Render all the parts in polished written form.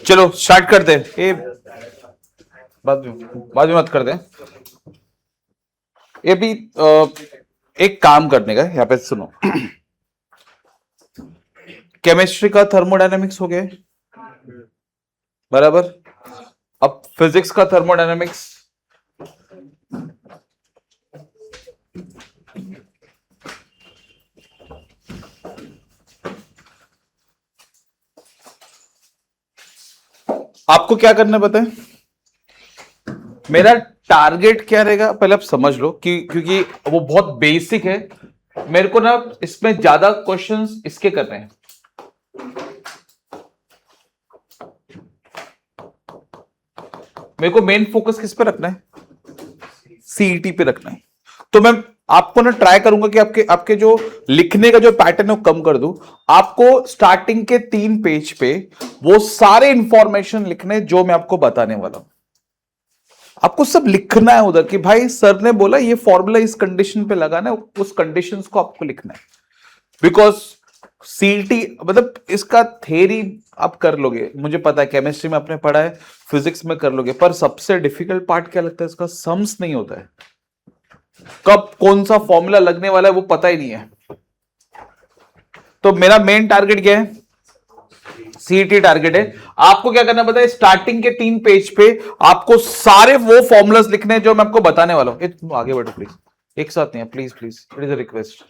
चलो स्टार्ट करते हैं। ये बाद में मत कर दे। ये भी एक काम करने का यहाँ पे सुनो। केमिस्ट्री का थर्मोडायनेमिक्स हो गया बराबर। अब फिजिक्स का थर्मोडायनेमिक्स, आपको क्या करना है पता है? मेरा टारगेट क्या रहेगा पहले आप समझ लो कि क्योंकि वो बहुत बेसिक है। मेरे को ना इसमें ज्यादा क्वेश्चंस इसके करने हैं। मेरे को मेन फोकस किस पे रखना है? सीईटी पे रखना है। तो मैं आपको ना ट्राई करूंगा कि आपके जो लिखने का जो पैटर्न है वो कम कर दूं। आपको स्टार्टिंग के 3 पेज पे वो सारे इंफॉर्मेशन लिखने जो मैं आपको बताने वाला हूं। आपको सब लिखना है उधर कि भाई सर ने बोला ये फॉर्मूला इस कंडीशन पे लगाना है, उस कंडीशंस को आपको लिखना है। बिकॉज सीईटी मतलब इसका थ्योरी आप कर लोगे, मुझे पता है केमिस्ट्री में आपने पढ़ा है, फिजिक्स में कर लोगे, पर सबसे डिफिकल्ट पार्ट क्या लगता है? इसका सम्स नहीं होता है। कब कौन सा फॉर्मूला लगने वाला है वो पता ही नहीं है। तो मेरा मेन टारगेट क्या है? सीईटी टारगेट है। आपको क्या करना पता है? स्टार्टिंग के 3 पेज पे आपको सारे वो फॉर्मूलाज लिखने हैं जो मैं आपको बताने वाला हूं। तुम आगे बढ़ो प्लीज, एक साथ नहीं है, please please, it is a request.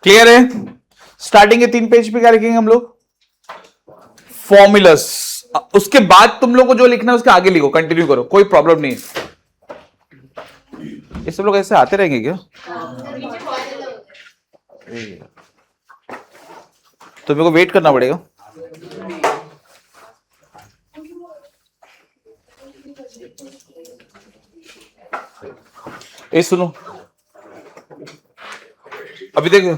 Clear है? स्टार्टिंग के 3 पेज पे क्या लिखेंगे हम लोग? फॉर्मूलास। उसके बाद तुम लोग को जो लिखना है उसके आगे लिखो, कंटिन्यू करो, कोई प्रॉब्लम नहीं है। ये सब लोग ऐसे आते रहेंगे क्या? तो मेरे को वेट करना पड़ेगा। ए सुनो, अभी देखो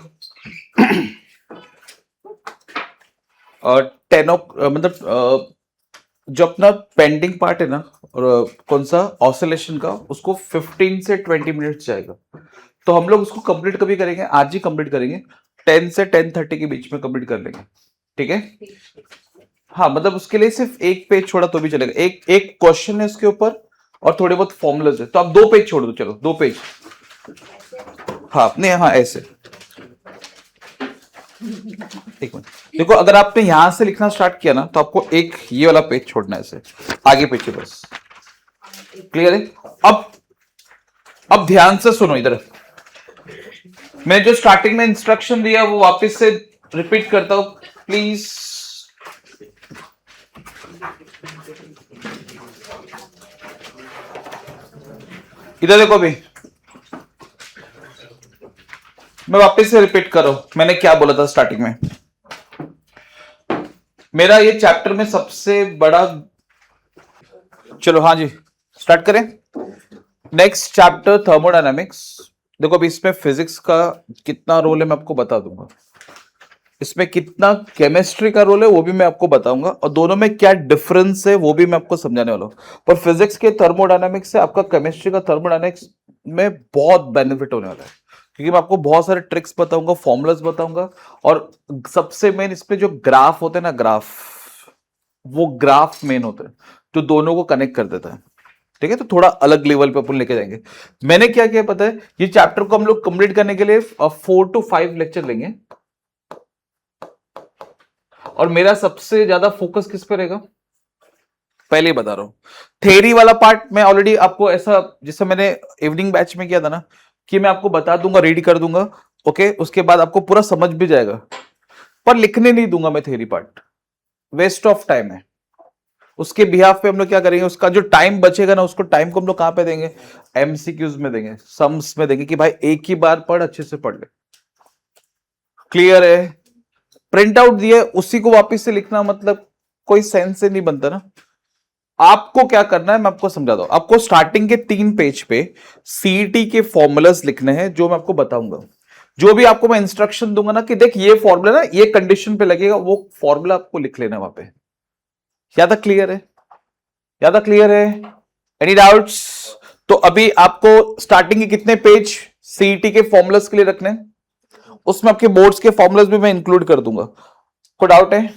10 मतलब जो अपना पेंडिंग पार्ट है ना, और कौन सा ऑसिलेशन का, उसको 15 से 20 मिनट्स जाएगा। तो हम लोग उसको कंप्लीट कभी करेंगे? आज ही कंप्लीट करेंगे, 10 से 10:30 के बीच में कंप्लीट कर लेंगे, ठीक है? हाँ, मतलब उसके लिए सिर्फ एक पेज छोड़ा तो भी चलेगा। एक एक क्वेश्चन है उसके ऊपर और थोड़े बहुत फॉर्मुलाज है, तो आप 2 पेज छोड़ दो, चलो 2 पेज। हाँ अपने, हाँ ऐसे। एक मिनट देखो, अगर आपने यहां से लिखना स्टार्ट किया ना तो आपको एक ये वाला पेज छोड़ना है, ऐसे आगे पीछे बस। क्लियर है? अब ध्यान से सुनो इधर। मैं जो स्टार्टिंग में इंस्ट्रक्शन दिया वो वापस से रिपीट करता हूं प्लीज। इधर देखो, अभी मैं वापस से रिपीट कर रहा हूं मैंने क्या बोला था स्टार्टिंग में। मेरा ये चैप्टर में सबसे बड़ा, चलो हाँ जी स्टार्ट करें। Next chapter thermodynamics. देखो अभी इसमें फिजिक्स का कितना रोल है मैं आपको बता दूंगा, इसमें कितना केमिस्ट्री का रोल है वो भी मैं आपको बताऊंगा, और दोनों में क्या डिफरेंस है वो भी मैं आपको समझाने वाला हूं। पर फिजिक्स के थर्मोडायनामिक्स से आपका केमिस्ट्री का थर्मोडायनामिक्स में बहुत बेनिफिट होने वाला है, क्योंकि मैं आपको बहुत सारे ट्रिक्स बताऊंगा, फॉर्मुलाज बताऊंगा, और सबसे मेन इसमें जो ग्राफ होते हैं ना, ग्राफ, वो ग्राफ मेन होता है जो दोनों को कनेक्ट कर देता है, ठीक है? तो थोड़ा अलग लेवल पे अपन लेके जाएंगे। मैंने क्या किया पता है? ये चैप्टर को हम लोग कंप्लीट करने के लिए 4 to 5 लेक्चर लेंगे, और मेरा सबसे ज्यादा फोकस किस पे रहेगा पहले ही बता रहा हूं। थ्योरी वाला पार्ट मैं ऑलरेडी आपको, ऐसा जैसे मैंने इवनिंग बैच में किया था ना, कि मैं आपको बता दूंगा, रीड कर दूंगा, ओके, उसके बाद आपको पूरा समझ भी जाएगा, पर लिखने नहीं दूंगा मैं theory part, waste of time है। उसके बिहाफ पे हम लोग क्या करेंगे, उसका जो टाइम बचेगा ना, उसको टाइम को हम लोग कहां पे देंगे? एमसीक्यूज में देंगे, सम्स में देंगे, कि भाई एक ही बार पढ़, अच्छे से पढ़ ले। क्लियर है? प्रिंट आउट दिए उसी को वापस से लिखना मतलब कोई सेंस से नहीं बनता ना। आपको क्या करना है मैं आपको समझा दूं। आपको स्टार्टिंग के 3 पेज पे सीईटी के फॉर्मूलाज लिखने हैं जो मैं आपको बताऊंगा। जो भी आपको मैं इंस्ट्रक्शन दूंगा ना कि देख ये फॉर्मूला ना ये कंडीशन पे लगेगा, वो फॉर्मूला आपको लिख लेना वहां पे। ज्यादा क्लियर है? ज्यादा क्लियर है? Any doubts? तो अभी आपको स्टार्टिंग के कितने पेज सीईटी के फॉर्मूलाज के लिए रखने हैं? उसमें आपके बोर्ड्स के फॉर्मुलाज भी मैं इंक्लूड कर दूंगा। कोई डाउट है?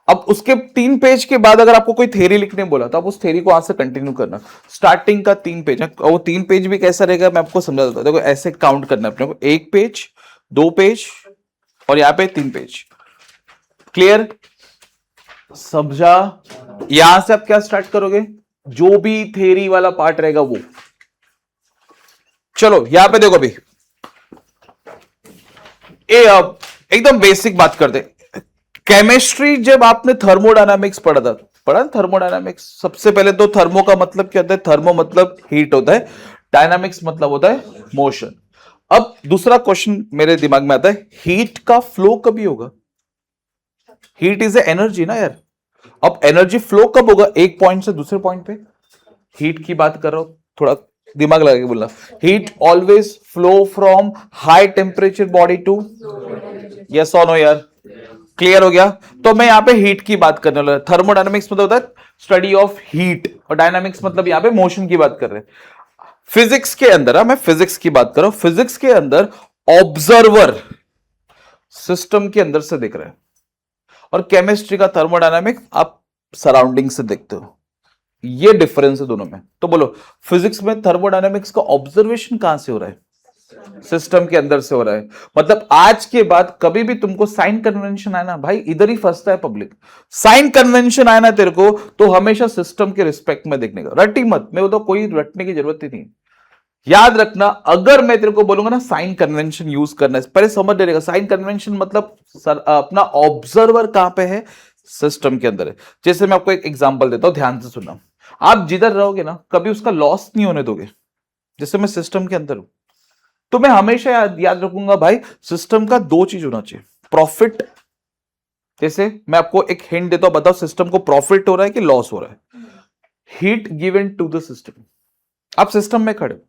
अब उसके 3 पेज के बाद अगर आपको कोई थ्योरी लिखने बोला तो आप उस थ्योरी को आज से कंटिन्यू करना। स्टार्टिंग का 3 पेज है, और वो 3 पेज भी कैसा रहेगा मैं आपको समझा देता हूं। देखो ऐसे काउंट करना है अपने को, 1 पेज, 2 पेज और यहां पे 3 पेज। क्लियर? समझा? यहां से आप क्या स्टार्ट करोगे, जो भी थ्योरी वाला पार्ट रहेगा वो। चलो यहां पे देखो अभी एकदम बेसिक बात करते। केमिस्ट्री जब आपने थर्मोडायनामिक्स पढ़ा थर्मोडायनामिक्स, सबसे पहले तो थर्मो का मतलब क्या होता है, थर्मो मतलब हीट होता है, डायनामिक्स मतलब होता है मोशन। अब दूसरा क्वेश्चन मेरे दिमाग में आता है, हीट का फ्लो कभी होगा? हीट इज ए एनर्जी ना यार। अब एनर्जी फ्लो कब होगा, एक पॉइंट से दूसरे पॉइंट पे। हीट की बात कर रहा हूं, थोड़ा दिमाग लगा के बोलना। Heat always flow from high temperature body to, yes और नो यार? क्लियर हो गया? तो मैं यहां पे हीट की बात करने वाला। थर्मोडायनामिक्स मतलब होता है स्टडी ऑफ हीट, और डायनामिक्स मतलब यहां पे मोशन की बात कर रहे हैं। फिजिक्स के अंदर, मैं फिजिक्स की बात कर रहा हूं, फिजिक्स के अंदर ऑब्जर्वर सिस्टम के अंदर से देख रहे हैं, और केमिस्ट्री का थर्मोडायनामिक आप सराउंडिंग से देखते हो। ये डिफरेंस है दोनों में। तो बोलो फिजिक्स में थर्मोडायनामिक्स का ऑब्जर्वेशन कहां से हो रहा है, सिस्टम के अंदर से हो रहा है। मतलब आज के बाद कभी भी तुमको साइन कन्वेंशन आया ना भाई, इधर ही फंसता है पब्लिक। साइन कन्वेंशन आया ना तेरे को, तो हमेशा सिस्टम के रिस्पेक्ट में देखने का, रटी मत। मैं तो कोई रटने की जरूरत ही नहीं। याद रखना, अगर मैं तेरे को बोलूंगा ना साइन कन्वेंशन यूज करना है, पहले समझ लेगा साइन कन्वेंशन मतलब अपना ऑब्जर्वर कहां पे है, सिस्टम के अंदर है। जैसे मैं आपको एक एग्जांपल देता हूं, ध्यान से सुनना। आप जिधर रहोगे ना कभी उसका लॉस नहीं होने दोगे। जैसे मैं सिस्टम के अंदर हूं, तो मैं हमेशा याद रखूंगा भाई, सिस्टम का 2 चीज होना चाहिए, प्रॉफिट। जैसे मैं आपको एक हिंट देता हूं, बताओ सिस्टम को प्रॉफिट हो रहा है कि लॉस हो रहा है? Heat given to the system. आप सिस्टम में खड़े हो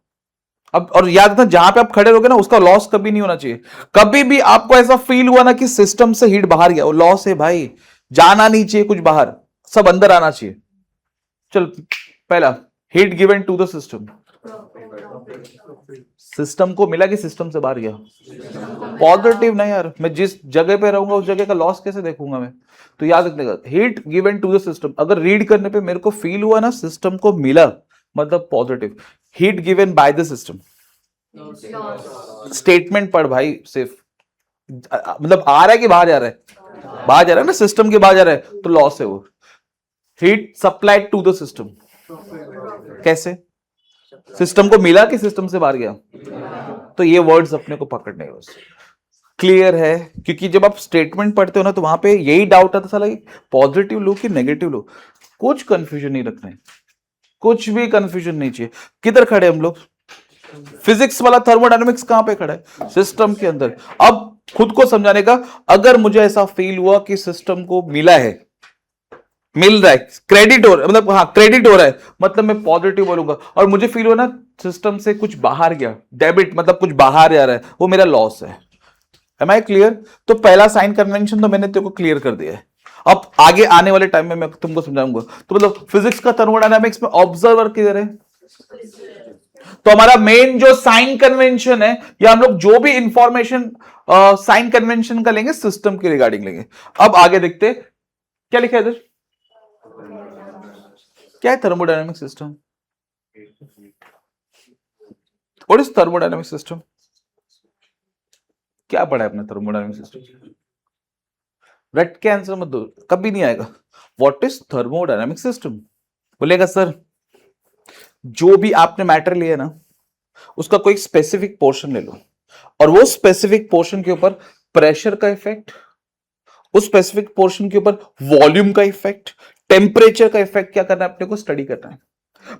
अब, और याद रखना जहां पे आप खड़े रहोगे ना उसका लॉस कभी नहीं होना चाहिए। कभी भी आपको ऐसा फील हुआ ना कि सिस्टम से हीट बाहर गया, वो लॉस है भाई। जाना नहीं चाहिए कुछ बाहर, सब अंदर आना चाहिए। चल पहला, heat given to the system. System को मिला कि सिस्टम से बाहर गया? पॉजिटिव नहीं यार, मैं जिस जगह पे रहूंगा उस जगह का लॉस कैसे देखूंगा मैं? तो याद रखने, heat given to the system, अगर रीड करने पे मेरे को फील हुआ ना सिस्टम को मिला, मतलब positive. Heat given by the system, statement पढ़ भाई सिर्फ। मतलब आ रहा है कि बाहर जा रहा है? बाहर जा रहा है ना, सिस्टम के बाहर जा रहा है तो लॉस है वो। Heat supplied to the system, कैसे? सिस्टम को मिला कि सिस्टम से बाहर गया? तो ये वर्ड्स अपने को पकड़ने हैं बस। क्लियर है? क्योंकि जब आप स्टेटमेंट पढ़ते हो ना तो वहां पे यही डाउट आता साला पॉजिटिव लो कि नेगेटिव लो। कुछ कंफ्यूजन नहीं रखना है, कुछ भी कंफ्यूजन नहीं चाहिए। किधर खड़े हम लोग? फिजिक्स वाला थर्मोडायनामिक्स कहां पे खड़ा है? सिस्टम के अंदर। अब खुद को समझाने का, अगर मुझे ऐसा फील हुआ कि सिस्टम को मिला है, मिल रहा है, क्रेडिट हो रहा है, मतलब हाँ क्रेडिट हो रहा है, मतलब मैं पॉजिटिव बोलूंगा। और मुझे फील हो ना सिस्टम से कुछ बाहर गया, डेबिट मतलब कुछ बाहर जा रहा है, वो मेरा लॉस है। Am I clear? तो पहला साइन कन्वेंशन तो मैंने तेरे को क्लियर कर दिया है। अब आगे आने वाले टाइम में मैं तुमको समझाऊंगा। तो मतलब फिजिक्स का थर्मोडायनामिक्स में ऑब्जर्वर किधर है? तो हमारा मेन जो साइन कन्वेंशन है, या हम लोग जो भी इंफॉर्मेशन साइन कन्वेंशन का लेंगे सिस्टम के रिगार्डिंग लेंगे। अब आगे देखते क्या लिखा है इधर, क्या है thermodynamic system? What is thermodynamic system? क्या पढ़ा है अपने थर्मोडायनामिक सिस्टम? रट के आंसर मत दो, कभी नहीं आएगा। What is thermodynamic system? बोलेगा सर जो भी आपने मैटर लिया ना उसका कोई स्पेसिफिक पोर्शन ले लो, और वो स्पेसिफिक पोर्शन के ऊपर प्रेशर का इफेक्ट, उस स्पेसिफिक पोर्शन के ऊपर वॉल्यूम का इफेक्ट, टेम्परेचर का इफेक्ट क्या करना है अपने को, स्टडी करना है।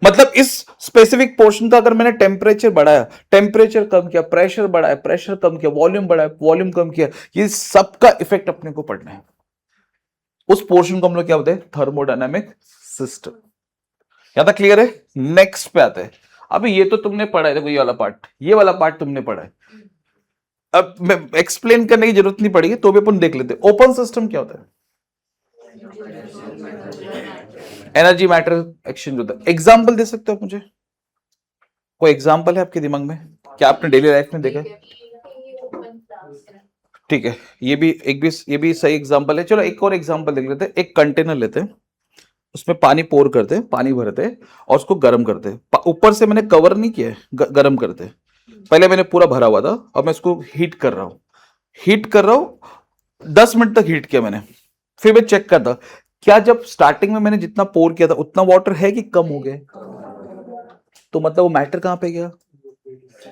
मतलब इस स्पेसिफिक पोर्शन का अगर मैंने टेम्परेचर बढ़ाया, टेम्परेचर कम किया, प्रेशर बढ़ाया, प्रेशर कम किया, वॉल्यूम बढ़ाया, वॉल्यूम कम किया, ये सबका इफेक्ट अपने को पढ़ना है। उस पोर्शन को हम लोग क्या बोलते हैं? Thermodynamic system. यहां तक क्लियर है? नेक्स्ट पे आते हैं। अभी ये तो तुमने पढ़ा है, देखो ये वाला पार्ट, ये वाला पार्ट तुमने पढ़ा है। अब मैं एक्सप्लेन करने की जरूरत नहीं पड़ेगी, तो भी अपन देख लेते हैं। ओपन सिस्टम क्या होता है? एनर्जी मैटर एक्सचेंज होता है। एग्जाम्पल दे सकते हो मुझे? कोई एग्जाम्पल है आपके दिमाग में? क्या आपने डेली लाइफ में देखा है? ठीक है, ये भी सही एग्जांपल है। चलो एक और एग्जांपल देख लेते हैं। एक कंटेनर लेते हैं, उसमें पानी पोर करते हैं, पानी भरते हैं और उसको गर्म करते हैं। ऊपर से मैंने कवर नहीं किया है, गर्म करते हैं। पहले मैंने पूरा भरा हुआ था, अब मैं इसको हीट कर रहा हूं। हीट कर रहा हूं, 10 मिनट तक हीट किया मैंने। फिर मैं चेक करता क्या जब स्टार्टिंग में मैंने जितना पोर किया था उतना वाटर है कि कम हो गया। तो मतलब वो मैटर कहां पे गया,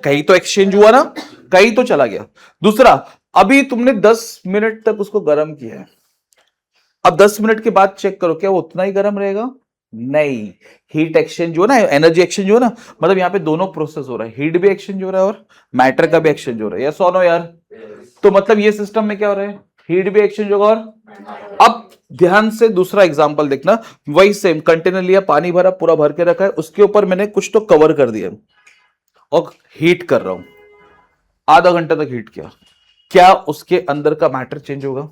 कहीं तो एक्सचेंज हुआ ना, कहीं तो चला गया। दूसरा, अभी तुमने 10 मिनट तक उसको गर्म किया है, अब 10 मिनट के बाद चेक करो क्या वो उतना ही गर्म रहेगा? नहीं, हीट एक्सचेंज हो ना, एनर्जी एक्सचेंज हो ना, मतलब यहां पे दोनों प्रोसेस हो रहा है, हीट भी एक्सचेंज हो रहा है और मैटर का भी एक्सचेंज हो रहा है। यस और नो यार? तो मतलब ये सिस्टम में क्या हो रहा है, हीट भी एक्सचेंज होगा। और अब ध्यान से दूसरा एग्जांपल देखना, वही सेम कंटेनर लिया, पानी भरा, पूरा भर के रखा है, उसके ऊपर मैंने कुछ तो कवर कर दिया और हीट कर रहा हूं, आधा घंटा तक हीट किया। क्या उसके अंदर का मैटर चेंज होगा?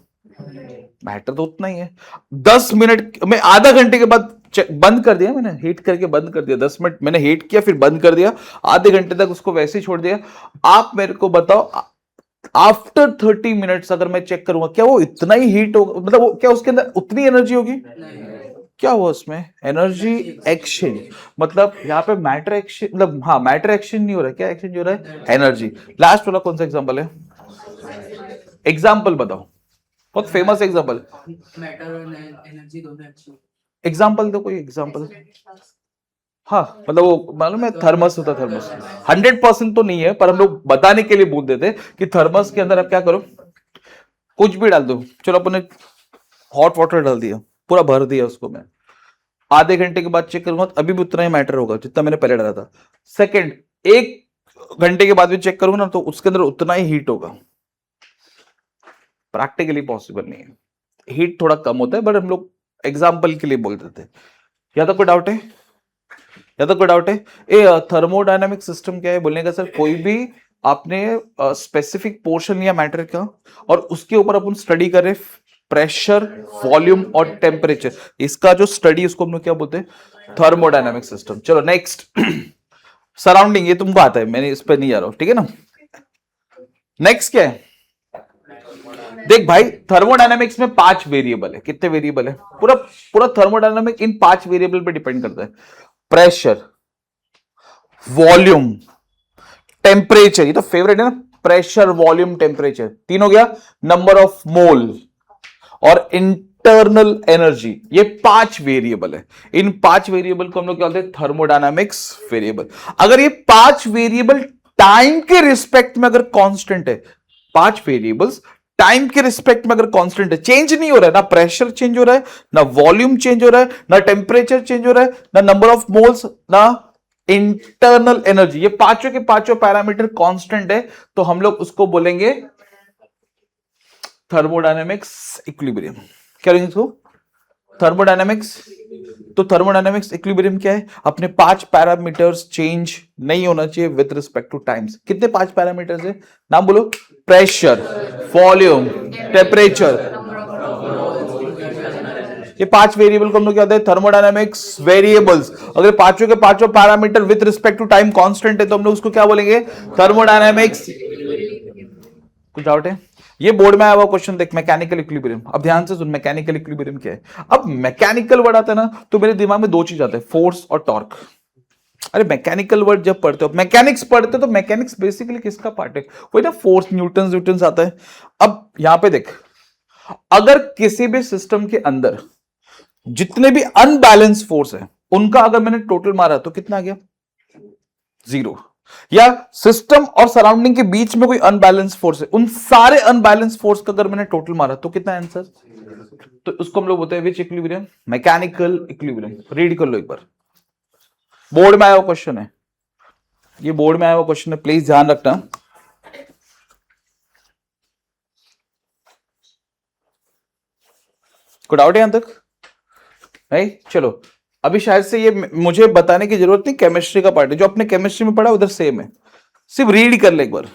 मैटर तो उतना ही है। 10 मिनट में, आधा घंटे के बाद बंद कर दिया मैंने, हीट करके बंद कर दिया। 10 मिनट मैंने हीट किया, फिर बंद कर दिया, आधे घंटे तक उसको वैसे ही छोड़ दिया। आप मेरे को बताओ, आफ्टर 30 मिनट्स अगर मैं चेक करूंगा क्या वो इतना ही हीट होगा, मतलब वो क्या उसके अंदर उतनी एनर्जी होगी? क्या हुआ उसमें? Energy exchange. मतलब यहाँ पे मैटर एक्सचेंज, मतलब हाँ मैटर एक्सचेंज नहीं हो रहा है, क्या एक्सचेंज हो रहा है? एनर्जी। लास्ट वाला कौन सा एग्जांपल है? एग्जांपल बताओ, बहुत फेमस एग्जांपल। मैटर और एनर्जी दोनों अच्छी। एग्जांपल दो, कोई एग्जांपल। हाँ मतलब वो मालूम है, थर्मस होता है, थर्मस 100% तो नहीं है, पर हम लोग बताने के लिए बोल देते कि थर्मस के अंदर आप क्या करो, कुछ भी डाल दो। चलो अपने हॉट वाटर डाल दिया, पूरा भर दिया उसको मैं, आधे घंटे के बाद चेक करूंगा तो अभी भी उतना ही मैटर होगा जितना मैंने पहले डाला था। सेकंड, 1 घंटे के बाद भी चेक करूंगा ना तो उसके अंदर उतना ही हीट होगा। प्रैक्टिकली पॉसिबल नहीं है, हीट थोड़ा कम होता है, बट हम लोग एग्जाम्पल के लिए बोल देते हैं। या तो कोई डाउट है? या तो कोई डाउट है? ये थर्मोडायनामिक सिस्टम क्या है बोलने का सर? कोई भी आपने स्पेसिफिक पोर्शन लिया मैटर का और उसके ऊपर अपन स्टडी कर रहे, प्रेशर, वॉल्यूम और टेम्परेचर, इसका जो स्टडी उसको हम लोग क्या बोलते हैं? Thermodynamic system. चलो नेक्स्ट, सराउंडिंग, ये तुमको आता है, मैंने इस पर नहीं जा रहा हूं, ठीक है ना। नेक्स्ट क्या है? देख भाई, थर्मोडायनामिक्स में 5 वेरिएबल है। कितने वेरिएबल है? पूरा पूरा थर्मोडायनामिक इन 5 वेरिएबल पे डिपेंड करता है। प्रेशर, वॉल्यूम, टेम्परेचर, ये तो फेवरेट है ना, प्रेशर, वॉल्यूम, टेम्परेचर, तीन हो गया। नंबर ऑफ मोल और इंटरनल एनर्जी, ये 5 वेरिएबल है। इन 5 वेरिएबल को हम लोग क्या बोलते हैं? Thermodynamics variable. अगर ये 5 वेरिएबल टाइम के रिस्पेक्ट में अगर कांस्टेंट है, 5 वेरिएबल्स टाइम के रिस्पेक्ट में अगर कांस्टेंट है, चेंज नहीं हो रहा है, ना प्रेशर चेंज हो रहा है, ना वॉल्यूम चेंज हो रहा है, ना टेम्परेचर चेंज हो रहा है, ना नंबर ऑफ मोल्स, ना इंटरनल एनर्जी, ये पांचों के पांचों पैरामीटर कांस्टेंट है, तो हम लोग उसको बोलेंगे थर्मोडायनेमिक्स इक्विलिब्रियम। क्या रहेंगे इसको? थर्मोडायनेमिक्स। तो थर्मोडायनेमिक्स इक्विलिब्रियम क्या है? अपने 5 पैरामीटर्स चेंज नहीं होना चाहिए विद रिस्पेक्ट टू टाइम्स। कितने 5 पैरामीटर्स है? नाम बोलो। प्रेशर, वॉल्यूम, टेम्परेचर, ये 5 वेरिएबल को हम लोग क्या कहते हैं? Thermodynamics variables. अगर पांचों के पांचों parameter with respect to time constant है तो हम लोग उसको क्या बोलेंगे? थर्मोडायनेमिक्स। कुछ डाउट है? ये बोर्ड में आया हुआ क्वेश्चन देख, मैकेनिकल इक्विलिब्रियम। अब ध्यान से सुन, मैकेनिकल इक्विलिब्रियम क्या है। अब मैकेनिकल वर्ड आता है ना तो मेरे दिमाग में दो चीज आते हैं, फोर्स और टॉर्क। अरे मैकेनिकल वर्ड जब पढ़ते हो, मैकेनिक्स पढ़ते हो, तो मैकेनिक्स बेसिकली किसका पार्ट है? वही ना, फोर्स, न्यूटन न्यूटन आता है। अब यहां पे देख, अगर किसी भी सिस्टम के अंदर जितने भी अनबैलेंस फोर्स है उनका अगर मैंने टोटल मारा तो कितना आ गया? 0। या सिस्टम और सराउंडिंग के बीच में कोई अनबैलेंस फोर्स है, उन सारे अनबैलेंस फोर्स का अगर मैंने टोटल मारा तो कितना आंसर? तो उसको हम लोग बोलते हैं विच इक्विलिब्रियम? Mechanical equilibrium. रीड कर लो एक बार, बोर्ड में आया हुआ क्वेश्चन है, ये बोर्ड में आया हुआ क्वेश्चन है, प्लीज ध्यान रखना। कोई डाउट है यहां तक? नहीं? चलो, अभी शायद से ये मुझे बताने की जरूरत नहीं, केमिस्ट्री का पार्ट है, जो अपने केमिस्ट्री में पढ़ा उधर सेम है, सिर्फ रीड कर ले एक बार।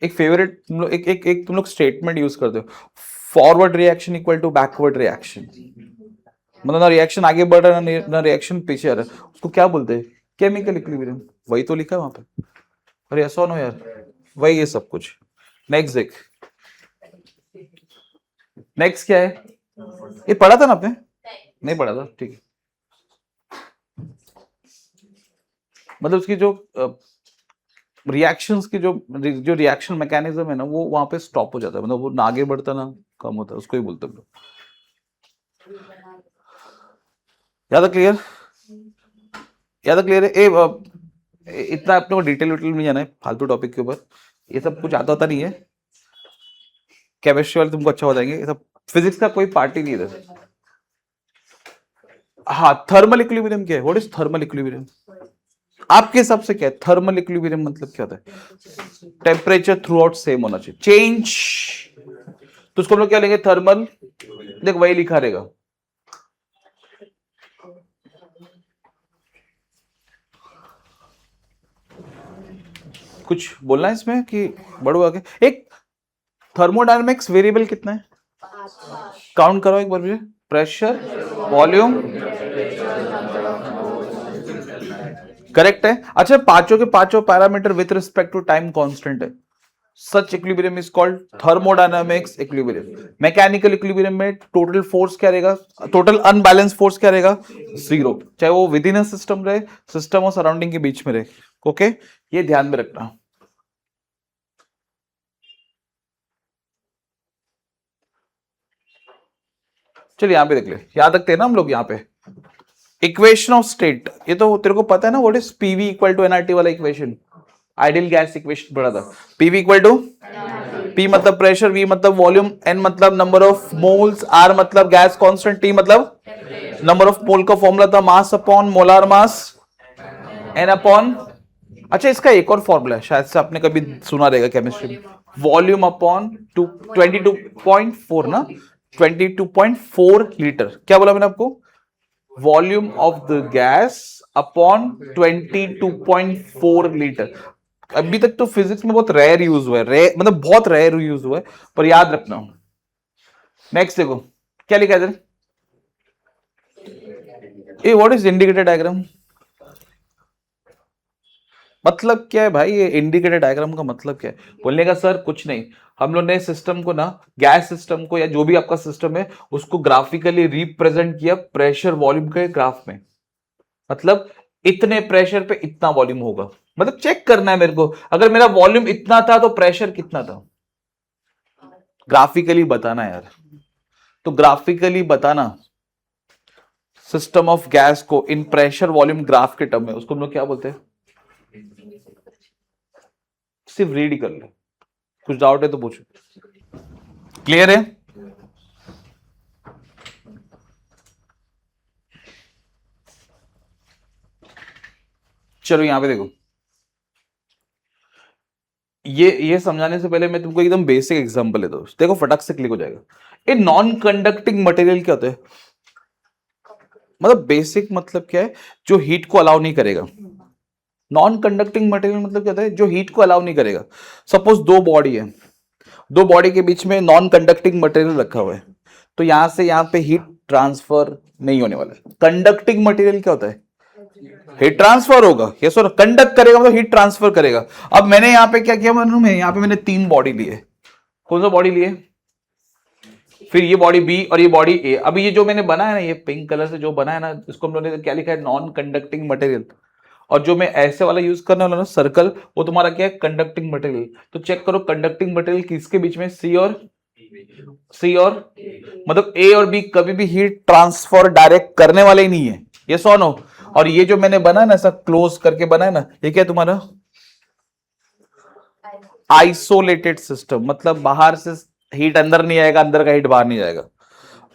एक फेवरेट तुम लोग, एक तुम लोग स्टेटमेंट यूज करते हो, forward reaction equal to backward reaction. मतलब ना रिएक्शन आगे बढ़ रहा है ना रिएक्शन पीछे आ रहा है, उसको क्या बोलते हैं? Chemical equilibrium. वही तो लिखा है वहां पे। अरे ऐसा नो यार, वही है सब कुछ। नेक्स्ट देख, नेक्स्ट क्या है? ये पढ़ा था ना आपने? नहीं पढ़ा था, ठीक है। मतलब उसकी जो रिएक्शंस की जो जो रिएक्शन मैकेनिज्म है ना, वो वहां पे स्टॉप हो जाता है, मतलब वो ना आगे बढ़ता ना कम होता है, उसको ही बोलते हैं हम लोग। ज्यादा क्लियर? ज्यादा क्लियर है? इतना अपने को डिटेल विटेल में जाना है फालतू टॉपिक के ऊपर, ये सब कुछ आता नहीं है। केमिस्ट्री वाले तुमको अच्छा बताएंगे, ये सब फिजिक्स का कोई पार्ट ही नहीं है इधर। हाँ, थर्मल इक्विलिब्रियम क्या है? What is thermal equilibrium? आपके हिसाब से क्या है थर्मल इक्विलिब्रियम? मतलब क्या होता है? टेम्परेचर थ्रू आउट सेम होना चाहिए, चेंज। तो उसको हम लोग क्या लेंगे? थर्मल। देख वही लिखा रहेगा। कुछ बोलना है इसमें कि बढ़ो आगे? एक थर्मोडायनेमिक्स वेरिएबल कितना है? काउंट करो एक बार मुझे। प्रेशर, वॉल्यूम, करेक्ट है। अच्छा, पांचों के पांचों parameter with respect to time constant है। Such equilibrium is called thermodynamics equilibrium. Mechanical equilibrium में टोटल फोर्स क्या रहेगा? टोटल अनबैलेंस फोर्स क्या रहेगा? जीरो, चाहे वो विद इन अ सिस्टम रहे, सिस्टम और सराउंडिंग के बीच में रहे। ओके, ये ध्यान में रखना। चलिए यहां पे देख ले, याद रखते हैं ना हम लोग यहाँ पे इक्वेशन ऑफ स्टेट। ये तो तेरे को पता है ना, what is PV equal to NRT वाला इक्वेशन? आइडियल गैस इक्वेशन पढ़ा था। पीवी इक्वल टू, पी मतलब प्रेशर, वी मतलब वॉल्यूम, एन मतलब नंबर ऑफ मोल्स, आर मतलब गैस कांस्टेंट, टी मतलब नंबर ऑफ मोल का फॉर्मूला था mass upon molar mass, N upon. अच्छा, इसका एक और फॉर्मूला है, शायद से आपने कभी सुना रहेगा केमिस्ट्री में, वॉल्यूम अपॉन 22.4 ना, 22.4 लीटर। क्या बोला मैंने आपको? Volume of the gas upon 22.4 litre. अभी तक तो फिजिक्स में बहुत रेयर यूज हुआ है, रेयर मतलब बहुत रेयर यूज हुआ है, पर याद रखना। नेक्स्ट देखो क्या लिखा है इधर। ए व्हाट इज इंडिकेटर डायग्राम? मतलब क्या है भाई ये इंडिकेटर डायग्राम का मतलब क्या है? बोलने का सर कुछ नहीं, हम लोग ने सिस्टम को ना, गैस सिस्टम को या जो भी आपका सिस्टम है उसको ग्राफिकली रिप्रेजेंट किया प्रेशर वॉल्यूम के ग्राफ में। मतलब इतने प्रेशर पे इतना वॉल्यूम होगा, मतलब चेक करना है मेरे को, अगर मेरा वॉल्यूम इतना था तो प्रेशर कितना था, ग्राफिकली बताना यार। तो ग्राफिकली बताना सिस्टम ऑफ गैस को इन प्रेशर वॉल्यूम ग्राफ के टर्म में, उसको हम लोग क्या बोलते हैं? सिर्फ रीड ही कर ले, कुछ डाउट है तो पूछो। क्लियर है? चलो यहां पे देखो, ये समझाने से पहले मैं तुमको एकदम बेसिक एग्जांपल देता हूं, देखो फटक से क्लिक हो जाएगा। ये नॉन कंडक्टिंग मटेरियल क्या होता है? मतलब बेसिक मतलब क्या है? जो हीट को अलाउ नहीं करेगा। नॉन कंडक्टिंग मटेरियल मतलब क्या होता है? जो हीट को अलाउ नहीं करेगा। सपोज दो बॉडी है, दो बॉडी के बीच में नॉन कंडक्टिंग मटेरियल रखा हुआ है, तो यहां से यहां पे हीट ट्रांसफर नहीं होने वाला है। कंडक्टिंग मटेरियल क्या होता है? हीट ट्रांसफर होगा, ये सर कंडक्ट करेगा मतलब हीट ट्रांसफर करेगा। अब मैंने यहां पे क्या किया मालूम है? यहां पे मैंने तीन बॉडी लिए। कौन सा बॉडी लिए? फिर ये बॉडी बी और ये बॉडी ए। अभी ये जो मैंने बना है ना, ये पिंक कलर से जो बना है ना, इसको हम लोगों ने क्या लिखा है? Non conducting material. और जो मैं ऐसे वाला यूज करने वाला ना सर्कल, वो तुम्हारा क्या है? Conducting material. तो चेक करो कंडक्टिंग मटेरियल किसके बीच में? सी और मतलब ए और बी कभी भी हीट ट्रांसफर डायरेक्ट करने वाले ही नहीं है, ये सोनो। और ये जो मैंने बना है ना, ऐसा क्लोज करके बना है ना, ये क्या है तुम्हारा? Isolated system. मतलब बाहर से हीट अंदर नहीं आएगा, अंदर का हीट बाहर नहीं जाएगा।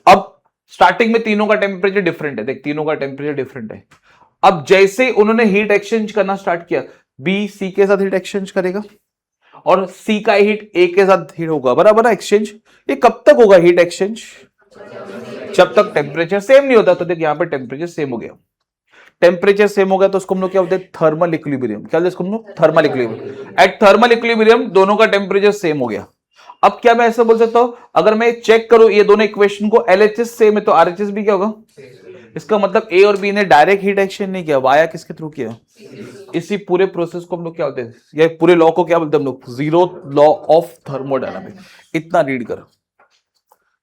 अब स्टार्टिंग में तीनों का टेम्परेचर डिफरेंट है, देख तीनों का टेम्परेचर डिफरेंट है। अब जैसे उन्होंने हीट एक्सचेंज करना स्टार्ट किया, बी सी के साथ हीट एक्सचेंज करेगा और सी का हीट ए के साथ हीट होगा, बराबर है एक्सचेंज। ये कब तक होगा हीट एक्सचेंज? जब तक टेम्परेचर सेम नहीं होता। तो देख यहां पे टेम्परेचर सेम हो गया, टेम्परेचर सेम हो गया तो उसको हम लोग क्या बोलते हैं? Thermal equilibrium. क्या बोलते हैं इसको हम लोग? Thermal equilibrium. At thermal equilibrium दोनों का टेम्परेचर सेम हो गया। अब क्या मैं ऐसा बोल सकता हूं, अगर मैं चेक करूं ये दोनों इक्वेशन को, LHS सेम है तो RHS भी क्या होगा? इसका मतलब A और B ने डायरेक्ट हीट एक्सचेंज नहीं किया, वाया किसके थ्रू किया? इसी पूरे प्रोसेस को हम लोग क्या बोलते हैं, या पूरे लॉ को क्या बोलते हैं हम लोग? Zero law of thermodynamics. इतना रीड कर,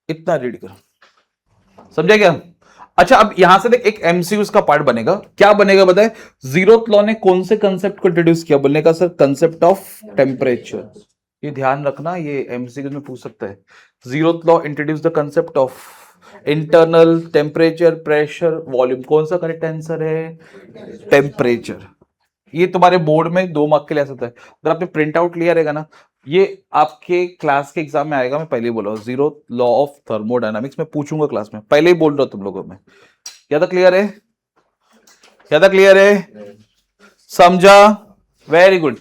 इतना रीड कर, समझा क्या? अच्छा, अब यहां से देख, एक एमसीक्यू का पार्ट बनेगा, क्या बनेगा बताए? जीरोथ लॉ ने कौन से कंसेप्ट को इंट्रोड्यूस किया? बोलने का सर, कंसेप्ट ऑफ टेम्परेचर। ये ध्यान रखना, ये एमसीक्यू में पूछ सकता है। Zeroth law introduce the concept of internal temperature, pressure, volume. कौन सा करेक्ट आंसर है? टेम्परेचर। ये तुम्हारे बोर्ड में 2 मार्क के लिए आ सकता है। अगर आपने प्रिंट आउट लिया रहेगा ना, ये आपके क्लास के एग्जाम में आएगा। मैं पहले ही बोल रहा हूँ, जीरो लॉ ऑफ थर्मोडायनामिक्स मैं पूछूंगा क्लास में, पहले ही बोल रहा हूं तुम लोगों में। ज्यादा क्लियर है? ज्यादा क्लियर है? समझा? Very good.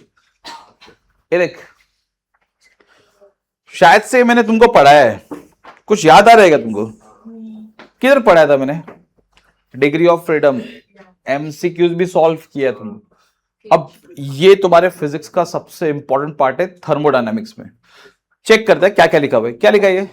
ये देख, शायद से मैंने तुमको पढ़ाया है, कुछ याद आ रहेगा तुमको? किधर पढ़ाया था मैंने? डिग्री ऑफ फ्रीडम, एमसीक्यूज भी सॉल्व किया तुम। अब ये तुम्हारे फिजिक्स का सबसे इंपॉर्टेंट पार्ट है थर्मोडायनामिक्स में। चेक करते हैं क्या क्या लिखा हुआ है। क्या लिखा है ये?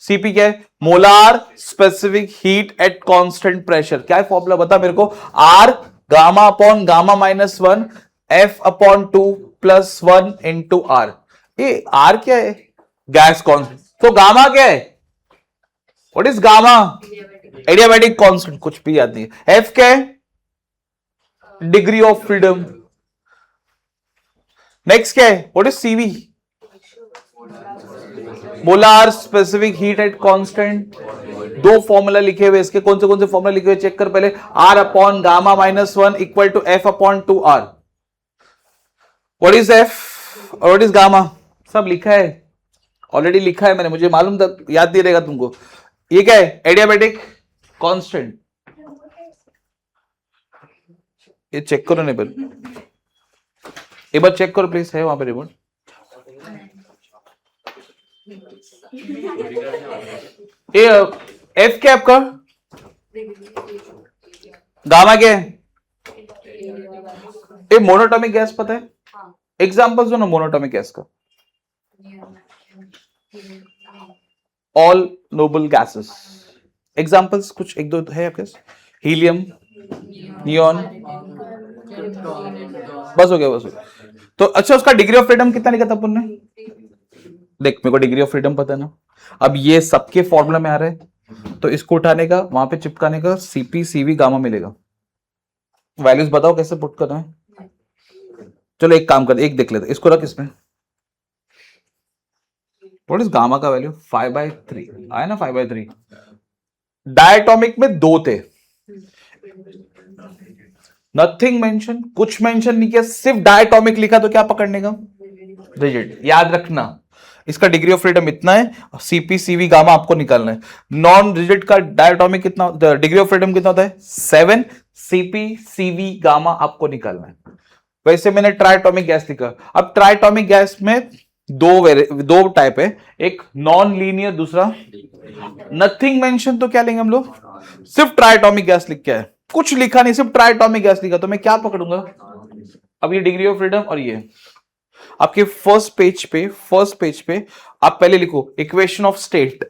सीपी क्या है? Molar specific heat at constant pressure. क्या है फॉर्मूला बता मेरे को? R gamma upon gamma minus 1 F upon 2 plus 1 into R. ये आर क्या है? Gas constant. तो गामा क्या है? What is gamma? Adiabatic constant. कुछ भी याद नहीं है। एफ क्या है? Degree of freedom. नेक्स्ट क्या है? What is CV? Molar specific heat at constant. 2 formula लिखे हुए इसके, कौन से फॉर्मूला लिखे हुए चेक कर पहले। R upon gamma minus 1 equal to F upon 2 R. What is F और व्हाट इज गामा? सब लिखा है, ऑलरेडी लिखा है मैंने, मुझे मालूम था, याद नहीं रहेगा तुमको। ये क्या है? Adiabatic constant. ये चेक करो नहीं पर, एक बार चेक करो प्लीज, है वहां पे रिमोट? ये एफ क्या आपका? गामा क्या है? ये मोनोटॉमिक गैस पता है? एग्जांपल्स दो ना मोनोटॉमिक गैस का। All noble gases. एग्जांपल्स कुछ एक दो है आपके? हीलियम, नियॉन, बस हो गया, बस हो गया। तो अच्छा, उसका डिग्री ऑफ फ्रीडम कितना लिखा था अपन ने? देख, मेरे को डिग्री ऑफ फ्रीडम पता है ना। अब ये सबके फॉर्मूला में आ रहा है, तो इसको उठाने का, वहां पे चिपकाने का, सीपी सीवी गामा मिलेगा। वैल्यूज बताओ कैसे पुट करना है। चलो एक काम कर, एक देख लेते, इसको रख इसमें। व्हाट इज गामा का वैल्यू? 5/3 आया ना, 5/3। डायटोमिक में 2 थे, नथिंग मेंशन, कुछ मेंशन नहीं किया, सिर्फ डायटोमिक लिखा, तो क्या पकड़ने का? रिजिड। याद रखना, इसका डिग्री ऑफ फ्रीडम इतना है, सीपी सीवी गामा आपको निकालना है। नॉन रिजिड का डायटोमिक कितना, डिग्री ऑफ फ्रीडम कितना होता है? 7। सीपी सीवी गामा आपको निकालना है। वैसे मैंने ट्राइटोमिक गैस लिखा। अब ट्राइटोमिक गैस में दो टाइप है, एक नॉन लीनियर, दूसरा नथिंग मेंशन। तो क्या लेंगे हम लोग? सिर्फ ट्राइटोमिक गैस लिख के है, कुछ लिखा नहीं, सिर्फ ट्राइटोमिक गैस लिखा, तो मैं क्या पकड़ूंगा? अब ये डिग्री ऑफ फ्रीडम, और ये आपके फर्स्ट पेज पे आप पहले लिखो इक्वेशन ऑफ स्टेट।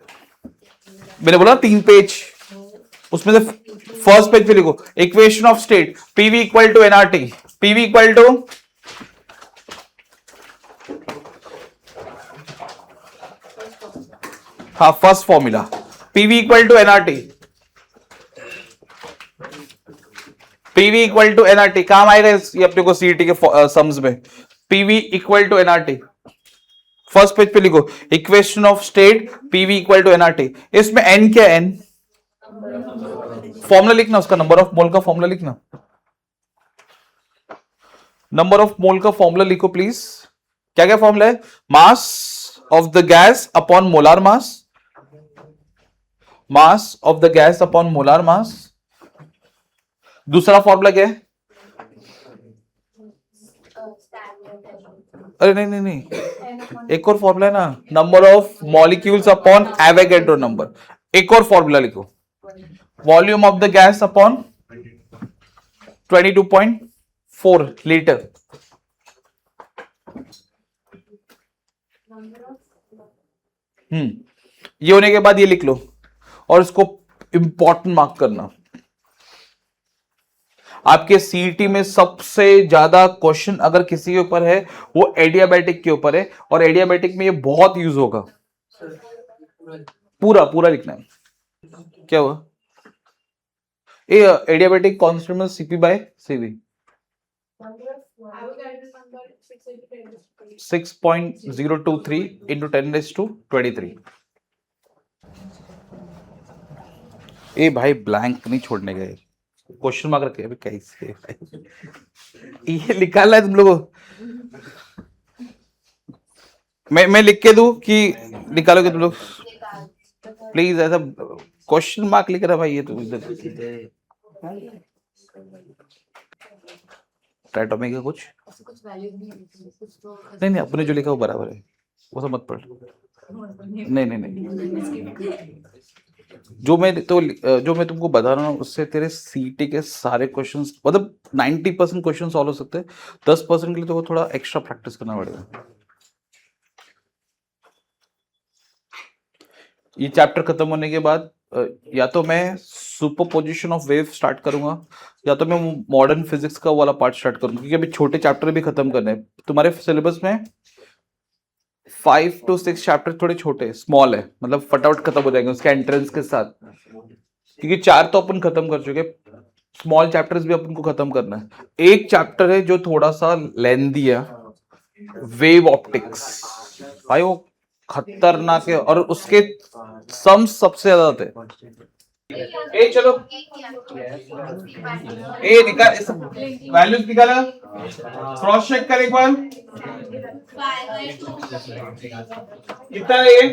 मैंने बोला 3 पेज, उसमें से फर्स्ट पेज पे लिखो equation of state, PV equal to NRT. PV equal to, हाँ first formula, PV equal to NRT. PV equal to NRT काम आएगा ये अपने को सीईटी के सम्स में। PV equal to NRT, first page पे लिखो equation of state, PV equal to NRT. इसमें एन क्या है? एन फॉर्मूला लिखना, उसका नंबर ऑफ मोल का फॉर्मूला लिखना। नंबर ऑफ मोल का फॉर्मूला लिखो प्लीज। क्या क्या फॉर्मूला है? Mass of the gas upon molar mass, mass of the gas upon molar मास। दूसरा फॉर्मूला क्या है? अरे नहीं, एक और फॉर्मूला है ना, number of molecules upon Avogadro number. एक और फॉर्मूला लिखो, volume of the gas upon 22.4 litre. ये होने के बाद ये लिख लो और इसको इंपॉर्टेंट मार्क करना। आपके सीईटी में सबसे ज्यादा क्वेश्चन अगर किसी के ऊपर है वो एडियाबैटिक के ऊपर है, और एडियाबैटिक में ये बहुत यूज होगा। पूरा पूरा लिखना है। क्या हुआ? ए एडियाबैटिक कॉन्स्टेंट में सीपी बाय सीवी 6.023 इंटू 10⁻23। ए भाई ब्लैंक नहीं छोड़ने गए, क्वेश्चन मार्क रखे। अभी कैसे ये निकालना है तुम लोगों को? मैं लिख के दूं कि निकालोगे तुम लोग? प्लीज ऐसा क्वेश्चन मार्क लिख रहा भाई ये तो इधर ट्राइटोमी का कुछ नहीं नहीं, अपने जो लिखा वो बराबर है, वो सब मत पढ़। नहीं नहीं नहीं, जो मैं तुमको बता रहा हूँ उससे तेरे सीटी के सारे क्वेश्चंस, मतलब 90% क्वेश्चन सॉल्व हो सकते हैं। 10% के लिए तो थोड़ा एक्स्ट्रा प्रैक्टिस करना पड़ेगा। ये चैप्टर खत्म होने के बाद या तो मैं सुपरपोजिशन ऑफ वेव स्टार्ट करूंगा, या तो मैं मॉडर्न फिजिक्स का वाला पार्ट स्टार्ट करूंगा, क्योंकि अभी छोटे चैप्टर भी खत्म करने हैं। तुम्हारे सिलेबस में 5 to 6 चैप्टर थोड़े छोटे स्मॉल है, मतलब फटाफट खत्म हो जाएंगे उसके एंट्रेंस के साथ, क्योंकि 4 तो अपन खत्म कर चुके, स्मॉल चैप्टर्स भी अपन को खत्म करना है। एक चैप्टर है जो थोड़ा सा लेंदी है, वेव ऑप्टिक्स। भाई वो खतरनाक है और उसके सम सबसे ज्यादा थे। ए चलो ए निकाल, इस वैल्यूज निकाला, क्रॉस चेक कर एक बार। कितना है ये?